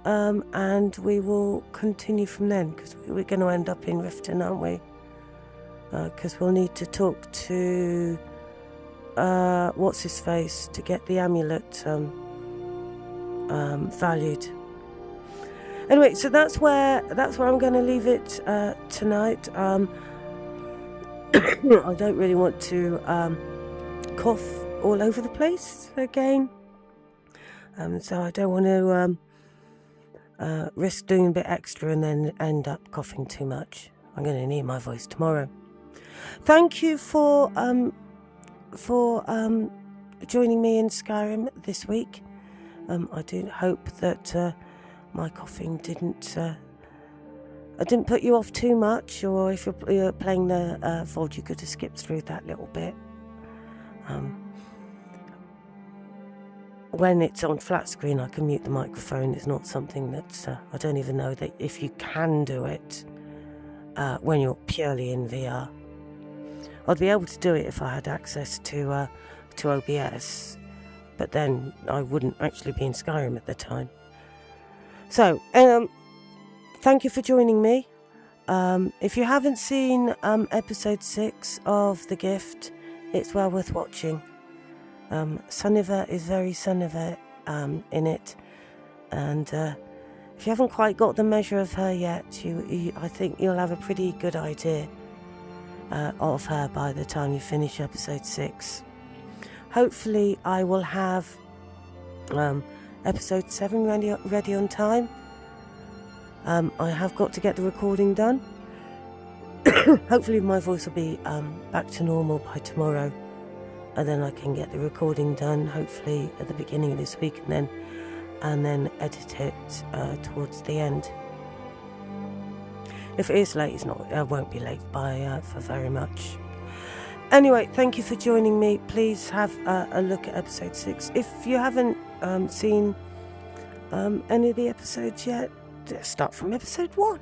And we will continue from then, because we're going to end up in Riften, aren't we? Because we'll need to talk to what's his face to get the amulet valued. Anyway, so that's where I'm going to leave it tonight. I don't really want to cough all over the place again, so I don't want to risk doing a bit extra and then end up coughing too much. I'm going to need my voice tomorrow. Thank you for joining me in Skyrim this week. I do hope that my coughing didn't put you off too much, or if you're playing the VOD, you could have skipped through that little bit. When it's on flat screen, I can mute the microphone. It's not something that I don't even know that if you can do it when you're purely in VR. I'd be able to do it if I had access to OBS, but then I wouldn't actually be in Skyrim at the time. So, thank you for joining me. If you haven't seen episode 6 of The Gift, it's well worth watching. Sunniva is very Sunniva in it, and if you haven't quite got the measure of her yet, I think you'll have a pretty good idea of her by the time you finish episode 6. Hopefully I will have episode 7 ready on time. I have got to get the recording done. Hopefully my voice will be back to normal by tomorrow, and then I can get the recording done hopefully at the beginning of this week, and then edit it towards the end. If it is late, it won't be late for very much. Anyway, thank you for joining me. Please have a look at episode 6. If you haven't seen any of the episodes yet, start from episode 1.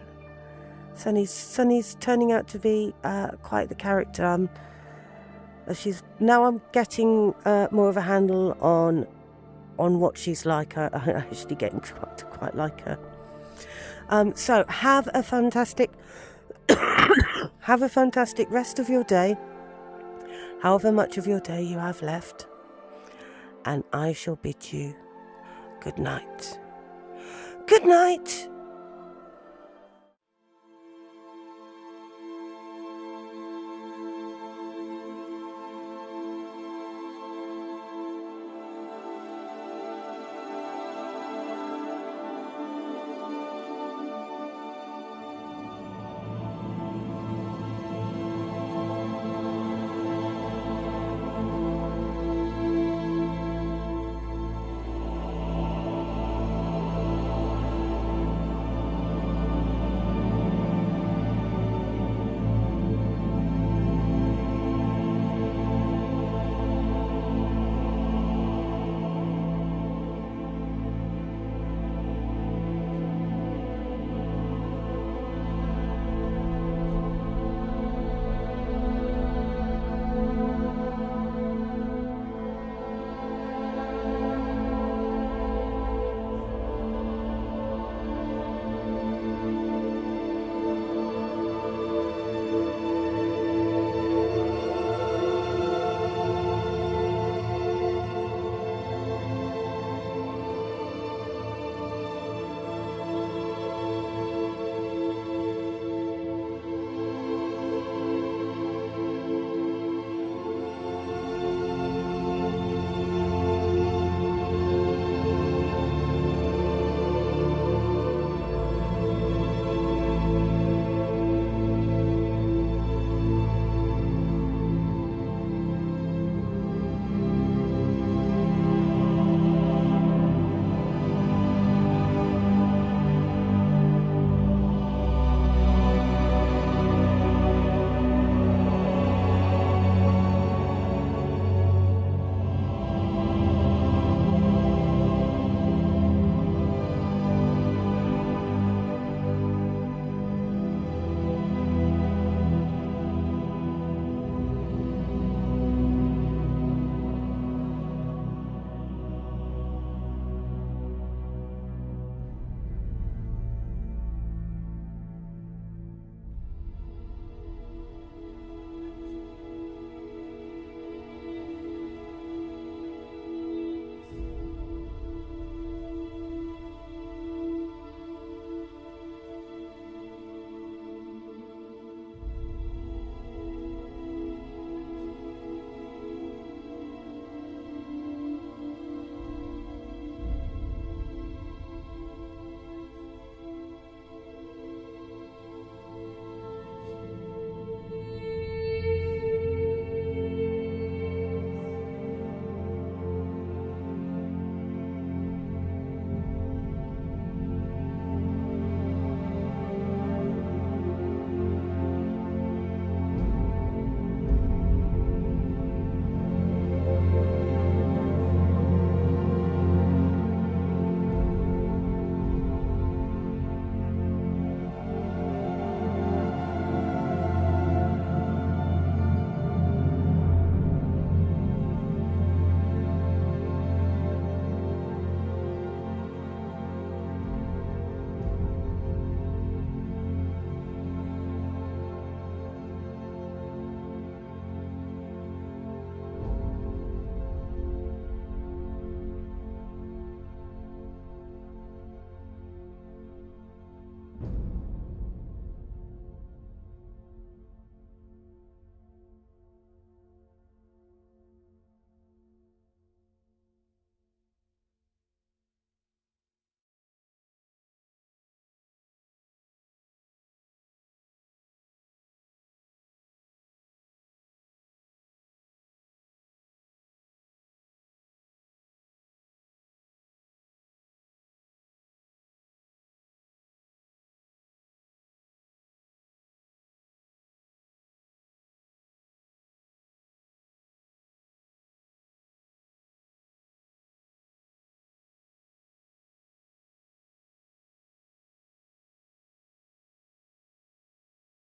Sunny's turning out to be quite the character. I'm getting more of a handle on what she's like. I'm actually getting to quite like her. So have a fantastic rest of your day, however much of your day you have left, and I shall bid you good night. Good night.